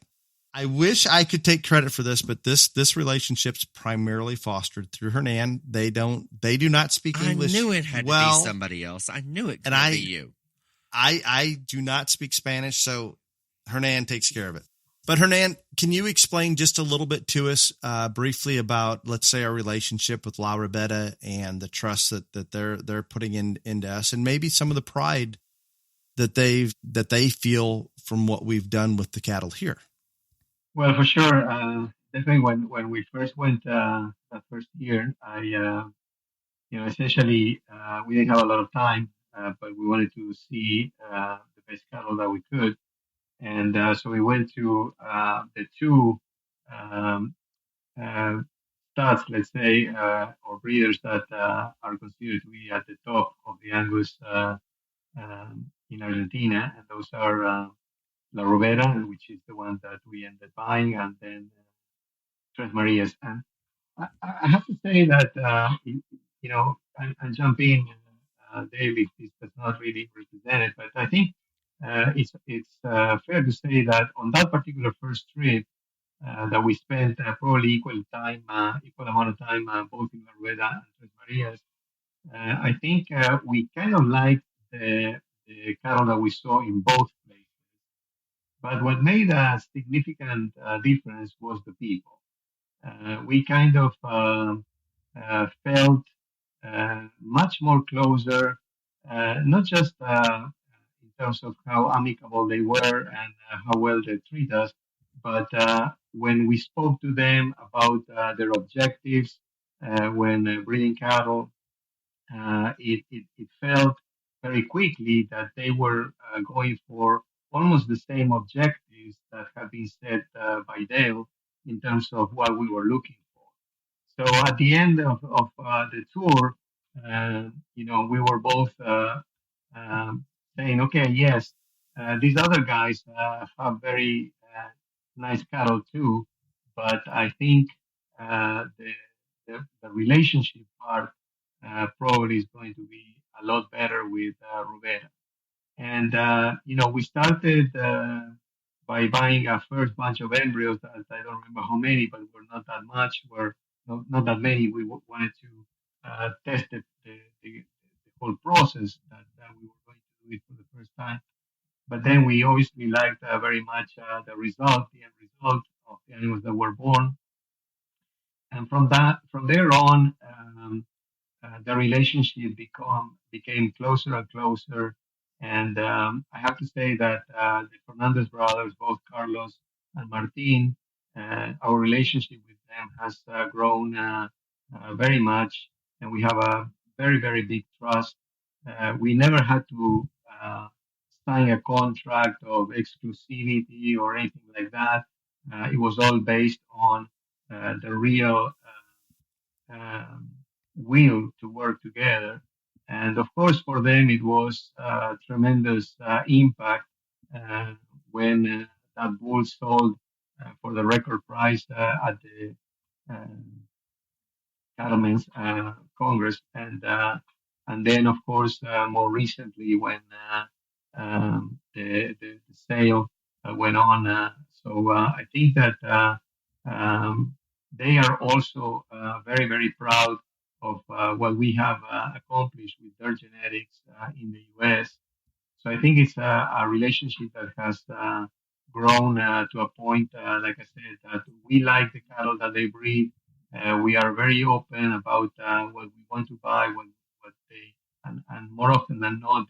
I wish I could take credit for this, but this relationship's primarily fostered through Hernan. They do not speak English. I knew it had to be somebody else. I knew it could be you. I do not speak Spanish, so Hernan takes care of it. But Hernan, can you explain just a little bit to us briefly about, let's say, our relationship with La Rabeta and the trust that they're putting into us, and maybe some of the pride that they feel from what we've done with the cattle here? Well, for sure. Definitely when we first went that first year, essentially we didn't have a lot of time but we wanted to see the best cattle that we could. And so we went to the two studs, let's say, or breeders that are considered to be at the top of the Angus in Argentina, and those are La Robera, which is the one that we ended buying, and then Tres Marias. And I have to say that, and jump in, Dave, if this does not really represent it, but I think it's fair to say that on that particular first trip, that we spent probably equal amount of time both in La Rueda and Tres Marias. I think we kind of liked the cattle that we saw in both places. But what made a significant difference was the people. We kind of felt much more closer, not just in terms of how amicable they were and how well they treat us, but when we spoke to them about their objectives when breeding cattle, it felt very quickly that they were going for almost the same objectives that had been set by Dale in terms of what we were looking for. So at the end of the tour, we were both saying, okay, yes, these other guys have very nice cattle too, but I think the relationship part probably is going to be a lot better with Rubera. And, we started by buying our first bunch of embryos. I don't remember how many, but were not that much. Not that many. We wanted to test the whole process that we were going to do it for the first time. But then we obviously liked very much the end result of the animals that were born. And from there on, the relationship became closer and closer. And I have to say that the Fernandez brothers, both Carlos and Martin, our relationship with them has grown very much, and we have a very, very big trust. We never had to sign a contract of exclusivity or anything like that. It was all based on the real will to work together. And of course, for them, it was tremendous impact when that bull sold for the record price at the Cattlemen's Congress, and then of course more recently when the sale went on. So I think that they are also very, very proud of what we have accomplished with their genetics in the U.S. So I think it's a relationship that has grown to a point, like I said, that we like the cattle that they breed. We are very open about what we want to buy, what they, and more often than not,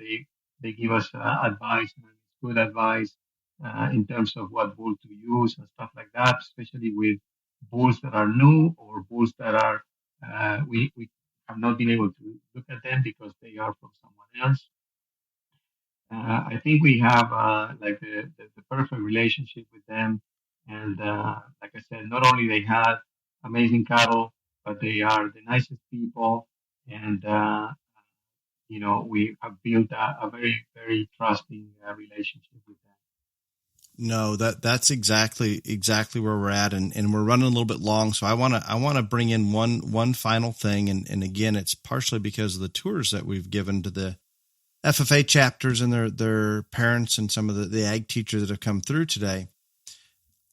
they give us advice, and good advice in terms of what bull to use and stuff like that, especially with bulls that are new or bulls that are we have not been able to look at them because they are from someone else. I think we have like the perfect relationship with them, and like I said, not only they have amazing cattle, but they are the nicest people, and we have built a very, very trusting relationship with them. No, that's exactly where we're at, and we're running a little bit long. So I want to bring in one final thing, and again, it's partially because of the tours that we've given to the FFA chapters and their parents and some of the ag teachers that have come through today.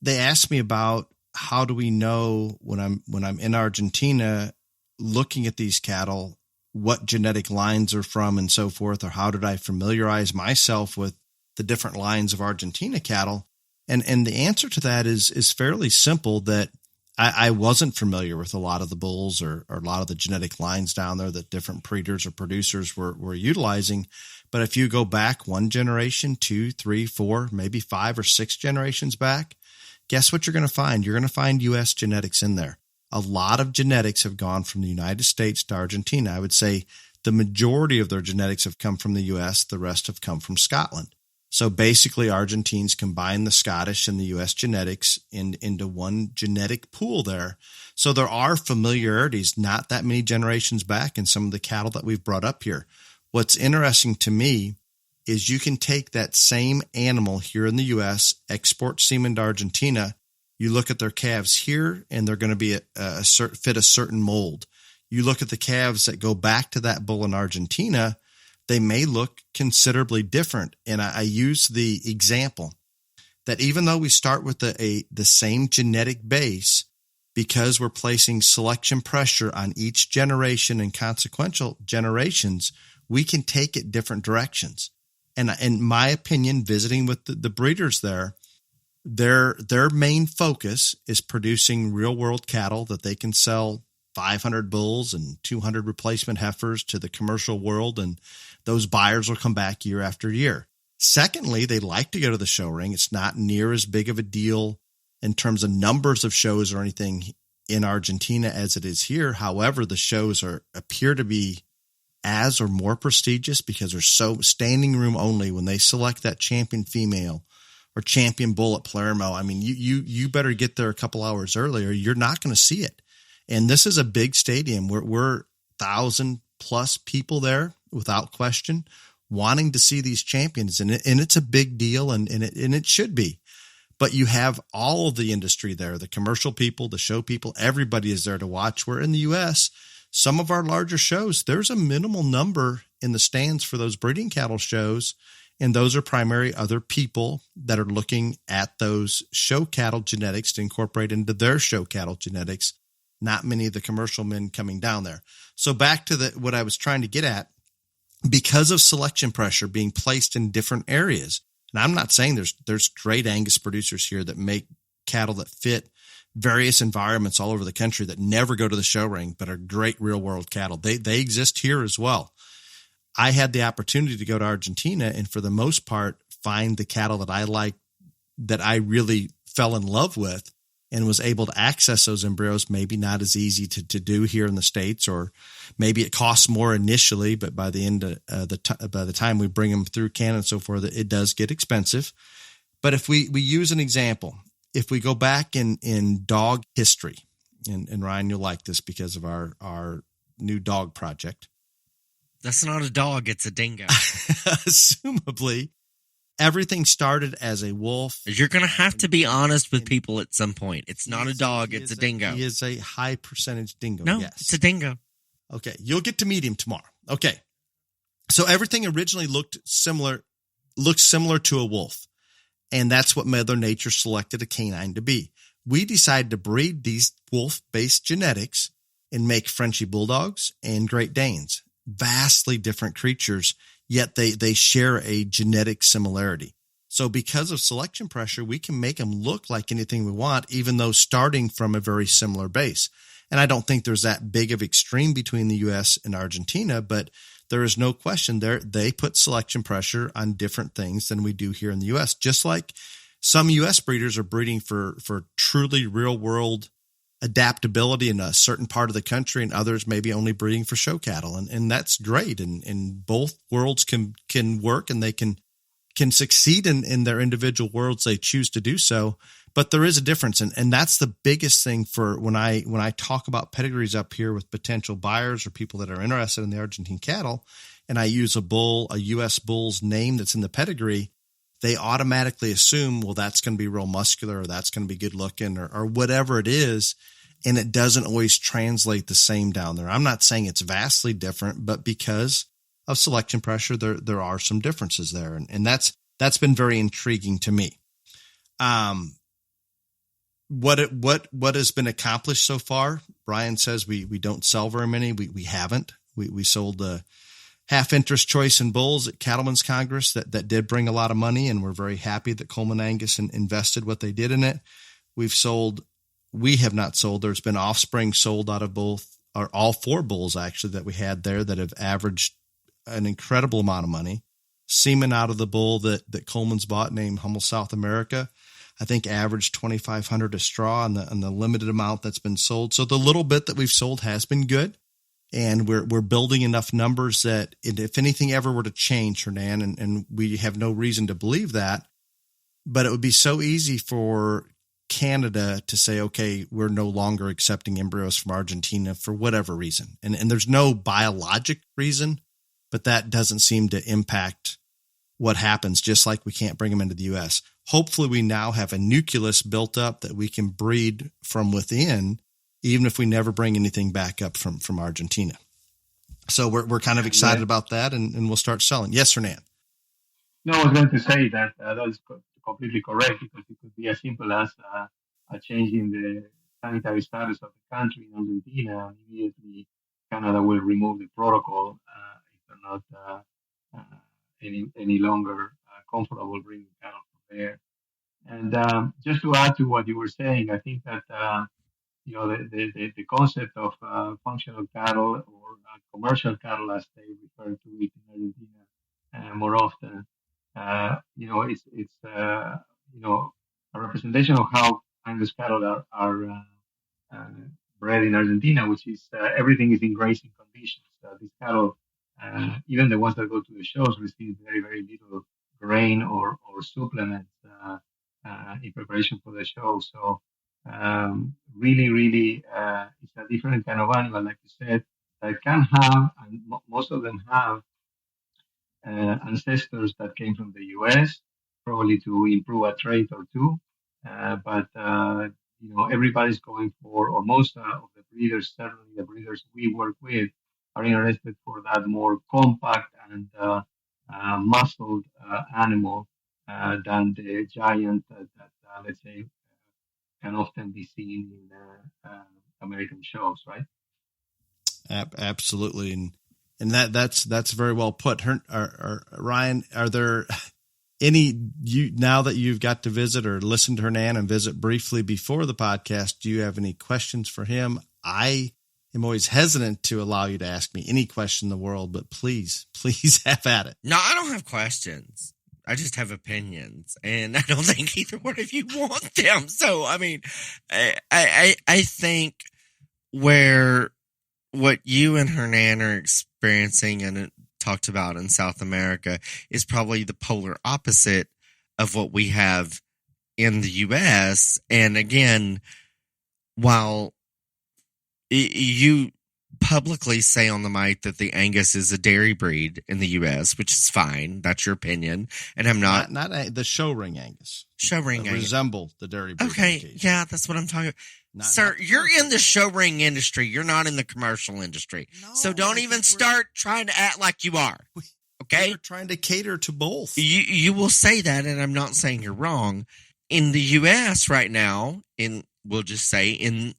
They asked me about how do we know when I'm in Argentina looking at these cattle, what genetic lines are from and so forth, or how did I familiarize myself with the different lines of Argentina cattle? And the answer to that is fairly simple, that I wasn't familiar with a lot of the bulls or a lot of the genetic lines down there that different breeders or producers were utilizing. But if you go back one generation, 2, 3, 4, maybe 5 or 6 generations back, guess what you're going to find? You're going to find U.S. genetics in there. A lot of genetics have gone from the United States to Argentina. I would say the majority of their genetics have come from the U.S. The rest have come from Scotland. So basically, Argentines combine the Scottish and the U.S. genetics into one genetic pool there. So there are familiarities not that many generations back in some of the cattle that we've brought up here. What's interesting to me is you can take that same animal here in the U.S., export semen to Argentina. You look at their calves here, and they're going to be fit a certain mold. You look at the calves that go back to that bull in Argentina, they may look considerably different. And I use the example that even though we start with the same genetic base, because we're placing selection pressure on each generation and consequential generations, we can take it different directions. And in my opinion, visiting with the breeders there, their main focus is producing real world cattle that they can sell 500 bulls and 200 replacement heifers to the commercial world, and those buyers will come back year after year. Secondly, they like to go to the show ring. It's not near as big of a deal in terms of numbers of shows or anything in Argentina as it is here. However, the shows appear to be as or more prestigious because they're so standing room only. When they select that champion female or champion bull at Palermo, I mean, you better get there a couple hours earlier. You're not going to see it. And this is a big stadium. We're 1,000+ people there without question, wanting to see these champions. And it's a big deal, and it should be. But you have all of the industry there, the commercial people, the show people, everybody is there to watch. Where in the U.S., some of our larger shows, there's a minimal number in the stands for those breeding cattle shows. And those are primarily other people that are looking at those show cattle genetics to incorporate into their show cattle genetics. Not many of the commercial men coming down there. So back to what I was trying to get at, because of selection pressure being placed in different areas. And I'm not saying there's great Angus producers here that make cattle that fit various environments all over the country that never go to the show ring, but are great real world cattle. They exist here as well. I had the opportunity to go to Argentina and for the most part find the cattle that I like, that I really fell in love with, and was able to access those embryos. Maybe not as easy to do here in the States, or maybe it costs more initially, but by the end of by the time we bring them through Canada and so forth, it does get expensive. But if we use an example, if we go back in dog history, and Ryan, you'll like this because of our new dog project. That's not a dog, it's a dingo. Assumably, everything started as a wolf. You're going to have to be honest with people at some point. It's not a dog, it's a dingo. He is a high percentage dingo, no, yes. It's a dingo. Okay, you'll get to meet him tomorrow. Okay, so everything originally looked similar to a wolf, and that's what Mother Nature selected a canine to be. We decided to breed these wolf-based genetics and make Frenchie Bulldogs and Great Danes. Vastly different creatures, yet they share a genetic similarity. So because of selection pressure, we can make them look like anything we want, even though starting from a very similar base. And I don't think there's that big of extreme between the U.S. and Argentina, but there is no question they put selection pressure on different things than we do here in the U.S. Just like some U.S. breeders are breeding for truly real world adaptability in a certain part of the country, and others maybe only breeding for show cattle. And that's great. And both worlds can work, and they can succeed in their individual worlds. They choose to do so, but there is a difference. And that's the biggest thing for when I talk about pedigrees up here with potential buyers or people that are interested in the Argentine cattle, and I use a U.S. bull's name that's in the pedigree, they automatically assume, well, that's going to be real muscular, or that's going to be good looking, or whatever it is. And it doesn't always translate the same down there. I'm not saying it's vastly different, but because of selection pressure, there are some differences there. And that's been very intriguing to me. What has been accomplished so far? Brian says we don't sell very many. We haven't. We sold the half interest choice in bulls at Cattlemen's Congress that did bring a lot of money, and we're very happy that Coleman Angus invested what they did in it. We have not sold. There's been offspring sold out of both, or all 4 bulls actually that we had there that have averaged an incredible amount of money. Semen out of the bull that Coleman's bought, named Hummel South America, I think averaged $2,500 a straw on the limited amount that's been sold. So the little bit that we've sold has been good. And we're building enough numbers that if anything ever were to change, Hernan, and we have no reason to believe that, but it would be so easy for Canada to say, okay, we're no longer accepting embryos from Argentina for whatever reason. And there's no biologic reason, but that doesn't seem to impact what happens, just like we can't bring them into the U.S. Hopefully we now have a nucleus built up that we can breed from within, even if we never bring anything back up from Argentina. So we're kind of excited about that, and we'll start selling. Yes, Hernan. No, I was going to say that that is completely correct, because it could be as simple as a change in the sanitary status of the country in Argentina. Immediately, Canada will remove the protocol if they're not any longer comfortable bringing cattle from there. And just to add to what you were saying, I think that the concept of functional cattle, or commercial cattle, as they refer to it in Argentina more often, it's a representation of how Angus cattle are bred in Argentina, which is everything is in grazing conditions. These cattle, even the ones that go to the shows, receive very, very little grain or supplements in preparation for the show. So really, it's a different kind of animal, like you said, that can have, and most of them have, ancestors that came from the U.S., probably to improve a trait or two. But everybody's going for, or most of the breeders, certainly the breeders we work with, are interested for that more compact and muscled animal than the giant that let's say, can often be seen in American shows, right? Absolutely, and that's very well put. Ryan, are there now that you've got to visit or listen to Hernan and visit briefly before the podcast, do you have any questions for him? I am always hesitant to allow you to ask me any question in the world, but please have at it. No, I don't have questions. I just have opinions, and I don't think either one of you want them. So, I mean, I think what you and Hernan are experiencing and talked about in South America is probably the polar opposite of what we have in the U.S. And again, while you publicly say on the mic that the Angus is a dairy breed in the U.S., which is fine. That's your opinion. And I'm not the show ring Angus. Show ring Angus. Resemble the dairy breed. Okay. Yeah, that's what I'm talking about. Sir, you're in the show ring industry. You're not in the commercial industry. No, so don't even start trying to act like you are. Okay. We're trying to cater to both. You will say that, and I'm not saying you're wrong. In the U.S. right now, we'll just say in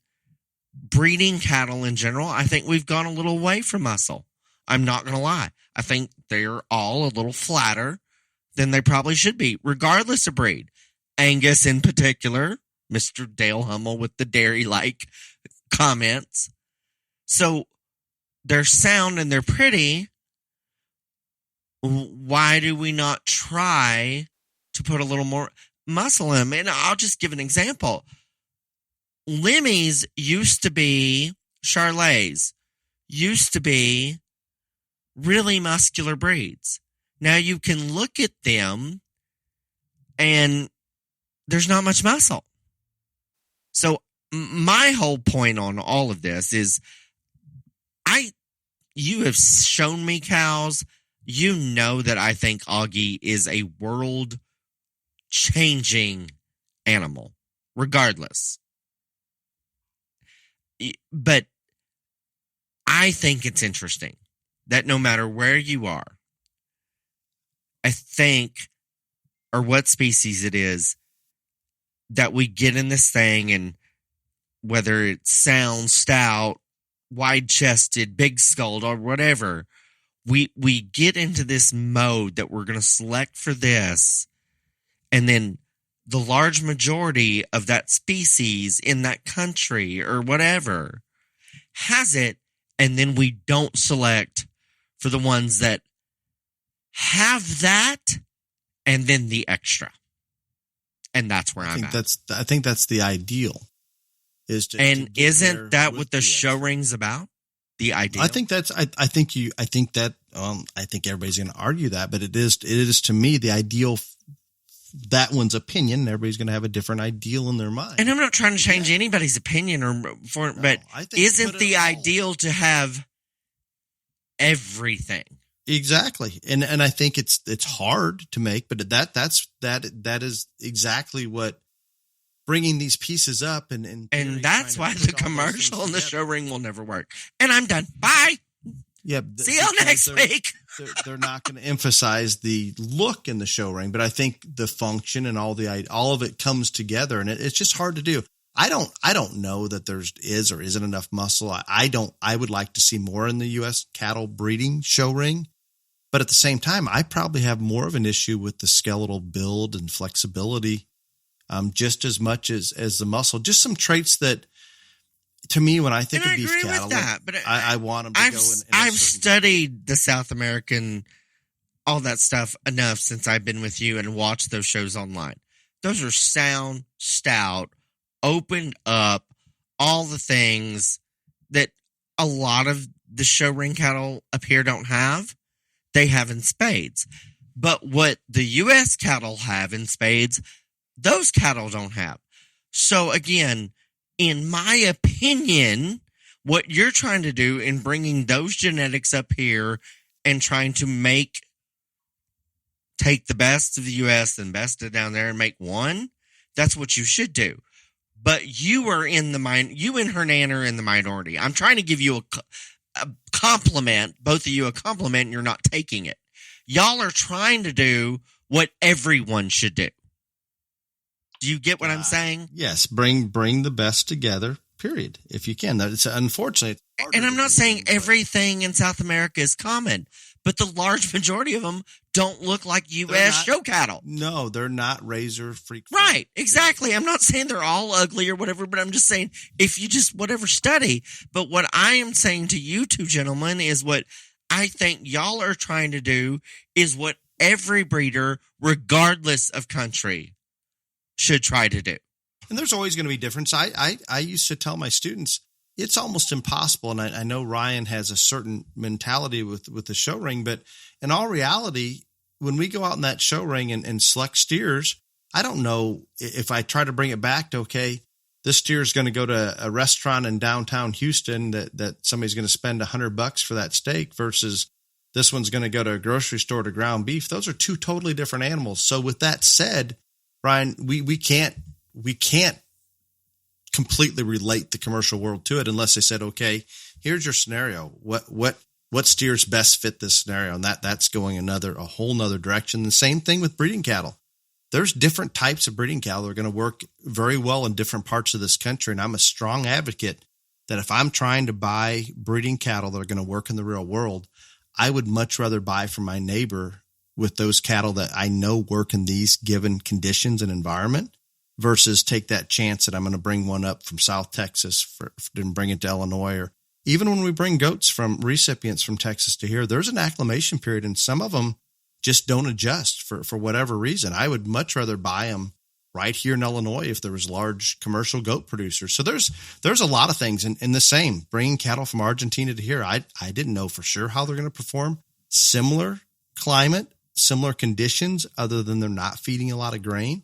breeding cattle in general, I think we've gone a little away from muscle. I'm not going to lie. I think they're all a little flatter than they probably should be, regardless of breed. Angus in particular, Mr. Dale Hummel with the dairy-like comments. So they're sound and they're pretty. Why do we not try to put a little more muscle in them? And I'll just give an example. Lemmies used to be, Charolais used to be really muscular breeds. Now you can look at them and there's not much muscle. So my whole point on all of this is you have shown me cows. You know that I think Augie is a world changing animal, regardless. But I think it's interesting that no matter where you are, I think, or what species it is, that we get in this thing, and whether it's sound, stout, wide-chested, big-skulled, or whatever, we get into this mode that we're going to select for this, and then the large majority of that species in that country or whatever has it, and then we don't select for the ones that have that and then the extra. And that's where I'm at. I think that's the ideal. And isn't that what the show ring's about? the ideal? I think that's, I think everybody's going to argue that, but it is to me the ideal, that one's opinion. Everybody's going to have a different ideal in their mind. And I'm not trying to change anybody's opinion but isn't the ideal to have everything? Exactly. And I think it's hard to make, but that is exactly what bringing these pieces up and that's why the commercial and the show ring will never work. And I'm done. Bye. Yeah. See you next week. They're not going to emphasize the look in the show ring, but I think the function and all of it comes together, and it's just hard to do. I don't know that there is or isn't enough muscle. I would like to see more in the U.S. cattle breeding show ring, but at the same time, I probably have more of an issue with the skeletal build and flexibility, just as much as the muscle. Just some traits that, to me, when I think of beef cattle, I want them to go in I've studied the South American, all that stuff enough since I've been with you and watched those shows online. Those are sound, stout, opened up, all the things that a lot of the show ring cattle up here don't have. They have in spades. But what the U.S. cattle have in spades, those cattle don't have. So again, in my opinion, what you're trying to do in bringing those genetics up here and trying to take the best of the U.S. and best of down there and make one, that's what you should do. But you are you and Hernan are in the minority. I'm trying to give you a compliment, both of you a compliment, and you're not taking it. Y'all are trying to do what everyone should do. Do you get what I'm saying? Yes. Bring the best together, period. If you can. It's unfortunate. And I'm not saying everything in South America is common, but the large majority of them don't look like U.S. show cattle. No, they're not razor freak. Right. Exactly. I'm not saying they're all ugly or whatever, but I'm just saying if you just study. But what I am saying to you two gentlemen is what I think y'all are trying to do is what every breeder, regardless of country, should try to do. And there's always going to be difference. I used to tell my students, it's almost impossible. And I know Ryan has a certain mentality with the show ring, but in all reality, when we go out in that show ring and select steers, I don't know if I try to bring it back to, okay, this steer is going to go to a restaurant in downtown Houston that somebody's going to spend $100 for that steak versus this one's going to go to a grocery store to ground beef. Those are two totally different animals. So with that said, Ryan, we can't completely relate the commercial world to it unless they said, okay, here's your scenario. What steers best fit this scenario? And that's going a whole nother direction. The same thing with breeding cattle. There's different types of breeding cattle that are going to work very well in different parts of this country. And I'm a strong advocate that if I'm trying to buy breeding cattle that are going to work in the real world, I would much rather buy from my neighbor with those cattle that I know work in these given conditions and environment versus take that chance that I'm going to bring one up from South Texas and bring it to Illinois. Or even when we bring goats from recipients from Texas to here, there's an acclimation period and some of them just don't adjust for whatever reason. I would much rather buy them right here in Illinois if there was large commercial goat producers. So there's a lot of things in the same bringing cattle from Argentina to here. I didn't know for sure how they're going to perform. Similar climate, similar conditions, other than they're not feeding a lot of grain.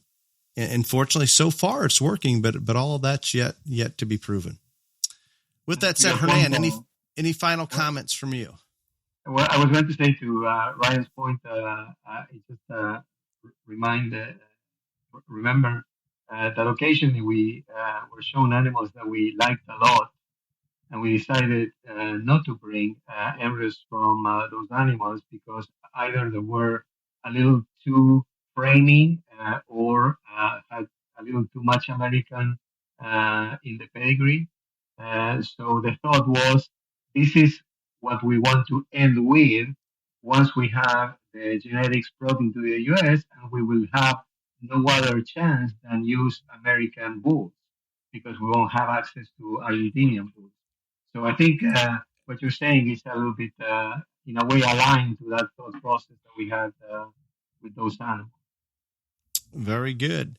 And fortunately, so far it's working, but all of that's yet to be proven. With that said, Hernan, any final comments from you? Well, I was going to say to Ryan's point, remember that occasionally we were shown animals that we liked a lot, and we decided not to bring embryos from those animals because either they were a little too framey or had a little too much American in the pedigree. So the thought was, this is what we want to end with once we have the genetics brought into the U.S., and we will have no other chance than use American bulls because we won't have access to Argentinian bulls. So I think what you're saying is a little bit, in a way, aligned to that thought process that we had with those animals. Very good.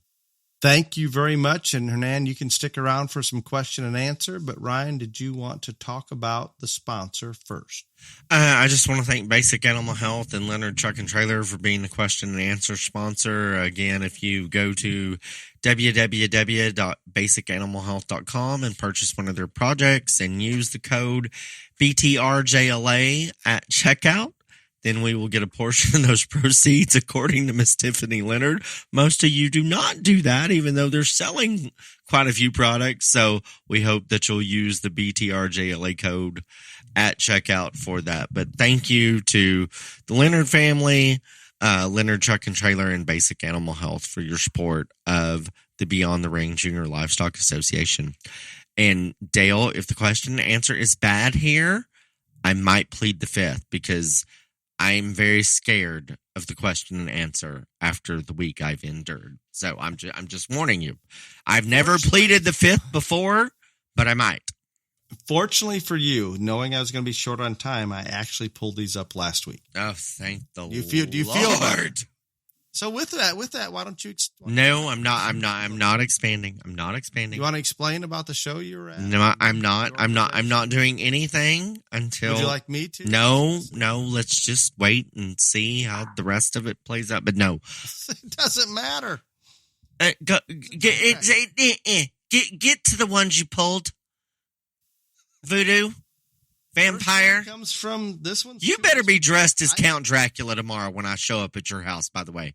Thank you very much. And Hernan, you can stick around for some question and answer. But Ryan, did you want to talk about the sponsor first? I just want to thank Basic Animal Health and Leonard Truck and Trailer for being the question and answer sponsor. Again, if you go to www.basicanimalhealth.com and purchase one of their projects and use the code BTRJLA at checkout, then we will get a portion of those proceeds, according to Miss Tiffany Leonard. Most of you do not do that, even though they're selling quite a few products. So we hope that you'll use the BTRJLA code at checkout for that. But thank you to the Leonard family, Leonard Truck and Trailer, and Basic Animal Health for your support of the Beyond the Ring Junior Livestock Association. And Dale, if the question and answer is bad here, I might plead the fifth, because I'm very scared of the question and answer after the week I've endured. So I'm just warning you. I've never pleaded the fifth before, but I might. Fortunately for you, knowing I was going to be short on time, I actually pulled these up last week. Oh, thank the Lord. Do you feel better? So with that, why don't you? No, I'm not expanding. I'm not expanding. You want to explain about the show you were at? No, I'm not doing anything until. Would you like me to? No. Let's just wait and see how the rest of it plays out. But no, it doesn't matter. Get to the ones you pulled. Voodoo, vampire comes from this one. You better be dressed as Count Dracula tomorrow when I show up at your house. By the way,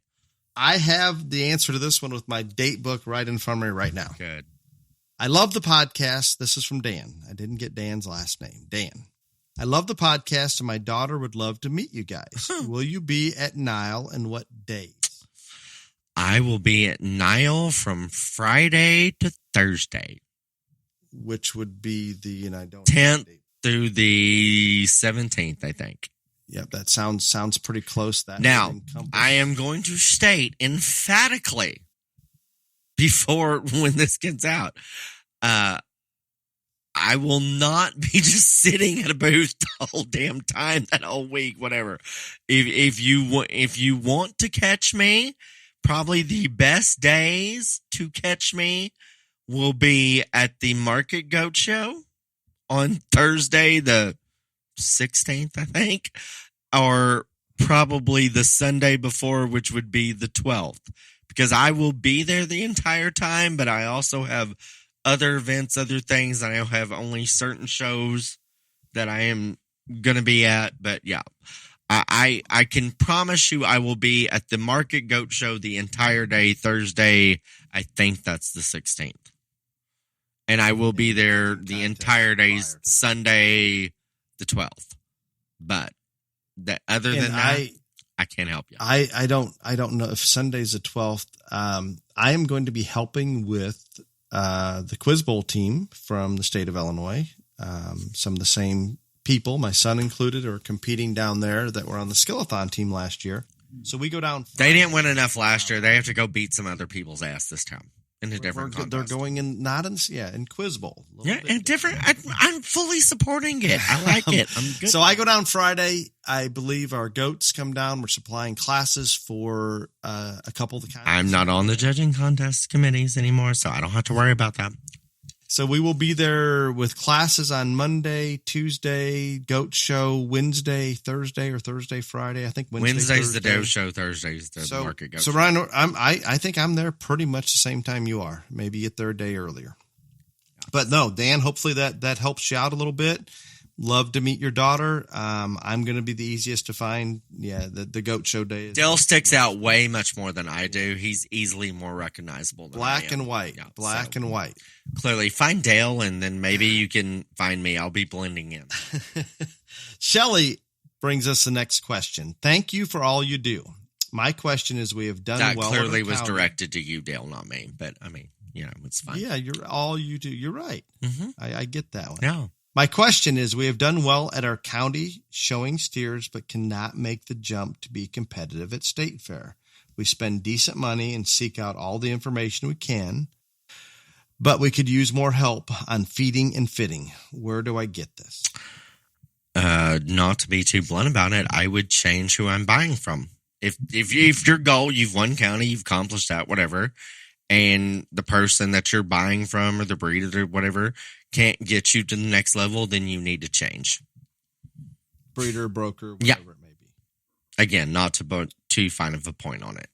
I have the answer to this one with my date book right in front of me right now. Good. I love the podcast. This is from Dan. I didn't get Dan's last name. Dan. I love the podcast, and my daughter would love to meet you guys. Will you be at Nile, and what days? I will be at Nile from Friday to Thursday. Which would be the 10th through the 17th, I think. Yep, that sounds pretty close. That now, I am going to state emphatically before when this gets out, I will not be just sitting at a booth the whole damn time, that whole week, whatever. If you want to catch me, probably the best days to catch me will be at the Market Goat Show on Thursday, the 16th, I think, or probably the Sunday before, which would be the 12th, because I will be there the entire time, but I also have other events, other things. I have only certain shows that I am going to be at, but yeah, I can promise you I will be at the Market Goat Show the entire day, Thursday. I think that's the 16th. And I will be there the entire day, Sunday, the 12th. But other than that, I can't help you. I don't know if Sunday's the 12th. I am going to be helping with the Quiz Bowl team from the state of Illinois. Some of the same people, my son included, are competing down there that were on the Skillathon team last year. So we go down. They didn't win enough last year. They have to go beat some other people's ass this time. In a different contest. They're going in, in Quiz Bowl. Yeah, and different. I'm fully supporting it. I like it. I'm good. So I go down Friday. I believe our goats come down. We're supplying classes for a couple of the kinds. I'm not on the judging contest committees anymore, so I don't have to worry about that. So we will be there with classes on Monday, Tuesday, goat show, Wednesday, Thursday, or Thursday, Friday. I think Wednesday's the doe show, Thursday's the market goat show. So Ryan, I think I'm there pretty much the same time you are, maybe a third day earlier. But no, Dan, hopefully that helps you out a little bit. Love to meet your daughter. I'm going to be the easiest to find. Yeah, the goat show day. Dale sticks out way much more than I do. He's easily more recognizable than Black I am. and white. Yeah, Black and white. Clearly, find Dale, and then maybe you can find me. I'll be blending in. Shelley brings us the next question. Thank you for all you do. My question is, we have done that well. That clearly was directed to you, Dale, not me. But I mean, it's fine. Yeah, you're all you do. You're right. Mm-hmm. I get that one. Yeah. My question is, we have done well at our county showing steers, but cannot make the jump to be competitive at state fair. We spend decent money and seek out all the information we can, but we could use more help on feeding and fitting. Where do I get this? Not to be too blunt about it, I would change who I'm buying from. If your goal, you've won county, you've accomplished that, whatever, and the person that you're buying from or the breeder or whatever can't get you to the next level, then you need to change. Breeder, broker, whatever it may be. Again, not to put too fine of a point on it.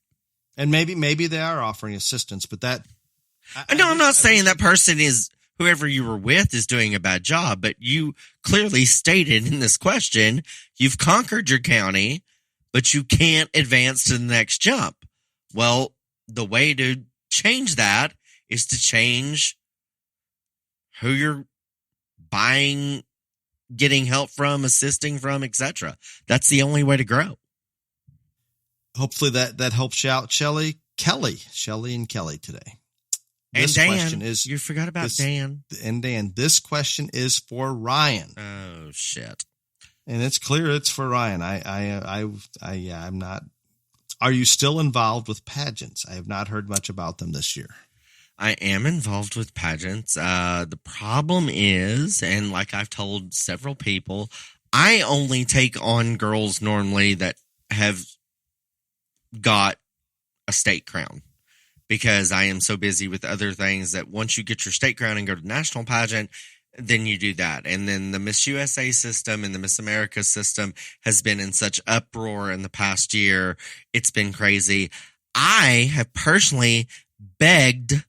And maybe they are offering assistance, but that... I'm not saying that person is, whoever you were with is doing a bad job, but you clearly stated in this question, you've conquered your county, but you can't advance to the next jump. Well, the way to change that is to change who you're buying, getting help from, assisting from, etc. That's the only way to grow. Hopefully that helps you out, Shelly and Kelly today. This question is, you forgot about Dan. And Dan, this question is for Ryan. Oh shit. And it's clear it's for Ryan. I'm not. Are you still involved with pageants? I have not heard much about them this year. I am involved with pageants. The problem is, and like I've told several people, I only take on girls normally that have got a state crown, because I am so busy with other things that once you get your state crown and go to national pageant, then you do that. And then the Miss USA system and the Miss America system has been in such uproar in the past year. It's been crazy. I have personally begged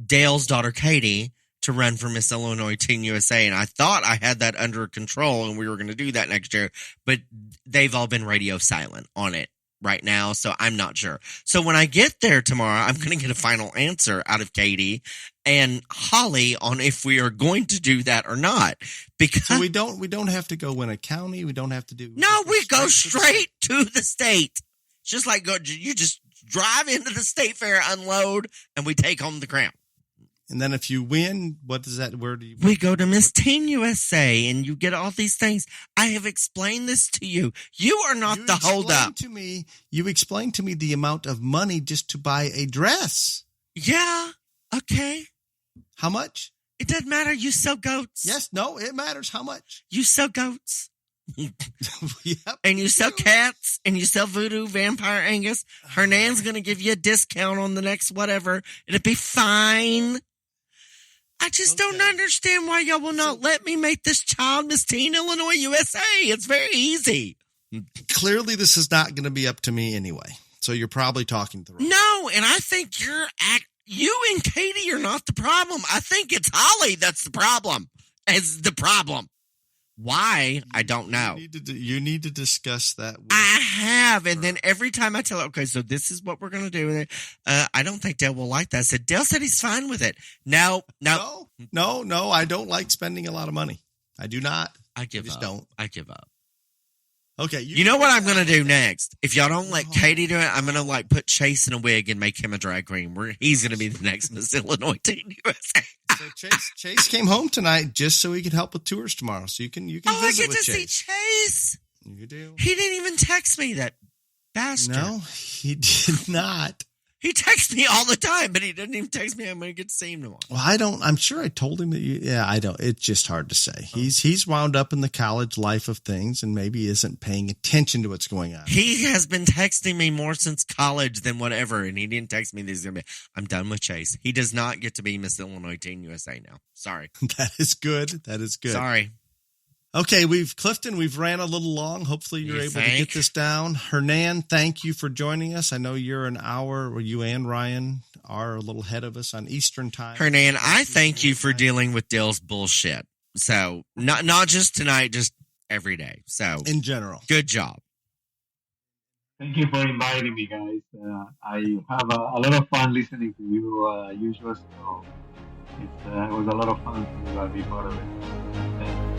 Dale's daughter, Katie, to run for Miss Illinois Teen USA. And I thought I had that under control and we were going to do that next year, but they've all been radio silent on it right now. So I'm not sure. So when I get there tomorrow, I'm going to get a final answer out of Katie and Holly on if we are going to do that or not. Because so we don't have to go win a county. We don't have to do. No, we go straight to the state. Just like you just drive into the state fair, unload, and we take home the crown. And then if you win, what does that? Where do you? We go to Miss Teen USA, and you get all these things. I have explained this to you. You are not the holdup. You explained to me the amount of money just to buy a dress. Yeah. Okay. How much? It doesn't matter. You sell goats. Yes. No, it matters. How much? You sell goats. Yep. And you sell cats, and you sell voodoo, vampire Angus. Hernan's going to give you a discount on the next whatever. It'll be fine. I just don't understand why y'all will not let me make this child Miss Teen Illinois USA. It's very easy. Clearly, this is not going to be up to me anyway. So you're probably talking to the wrong. No, and I think you and Katie are not the problem. I think it's Holly that's the problem. Is the problem. Why? I don't know. You need to discuss that. I have. And then every time I tell her, okay, so this is what we're going to do. I don't think Dale will like that. I said, Dale said he's fine with it. No. I don't like spending a lot of money. I do not. I give up. I give up. Okay. You know what I'm going to do next? If y'all don't let Katie do it, I'm going to put Chase in a wig and make him a drag queen. He's going to be the next Miss Illinois Teen USA. So Chase came home tonight just so he could help with tours tomorrow. So you can visit with Chase. I get to see Chase. You do. He didn't even text me, that bastard. No, he did not. He texts me all the time, but he doesn't even text me I'm going to get to see him tomorrow. Well, I'm sure I told him that I don't. It's just hard to say. He's wound up in the college life of things and maybe isn't paying attention to what's going on. He has been texting me more since college than whatever, and he didn't text me that he's going to be, I'm done with Chase. He does not get to be Miss Illinois Teen USA now. Sorry. That is good. Sorry. Okay, Clifton, we've ran a little long. Hopefully you're able to get this down. Hernan, thank you for joining us. I know you're an hour, or you and Ryan are a little ahead of us on Eastern time. Hernan, I thank you for dealing with Dale's bullshit. So not just tonight, just every day. So in general, good job. Thank you for inviting me, guys. I have a lot of fun listening to you usually. So it was a lot of fun to be part of it.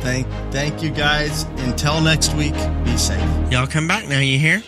Thank you, guys. Until next week, be safe. Y'all come back now, you hear?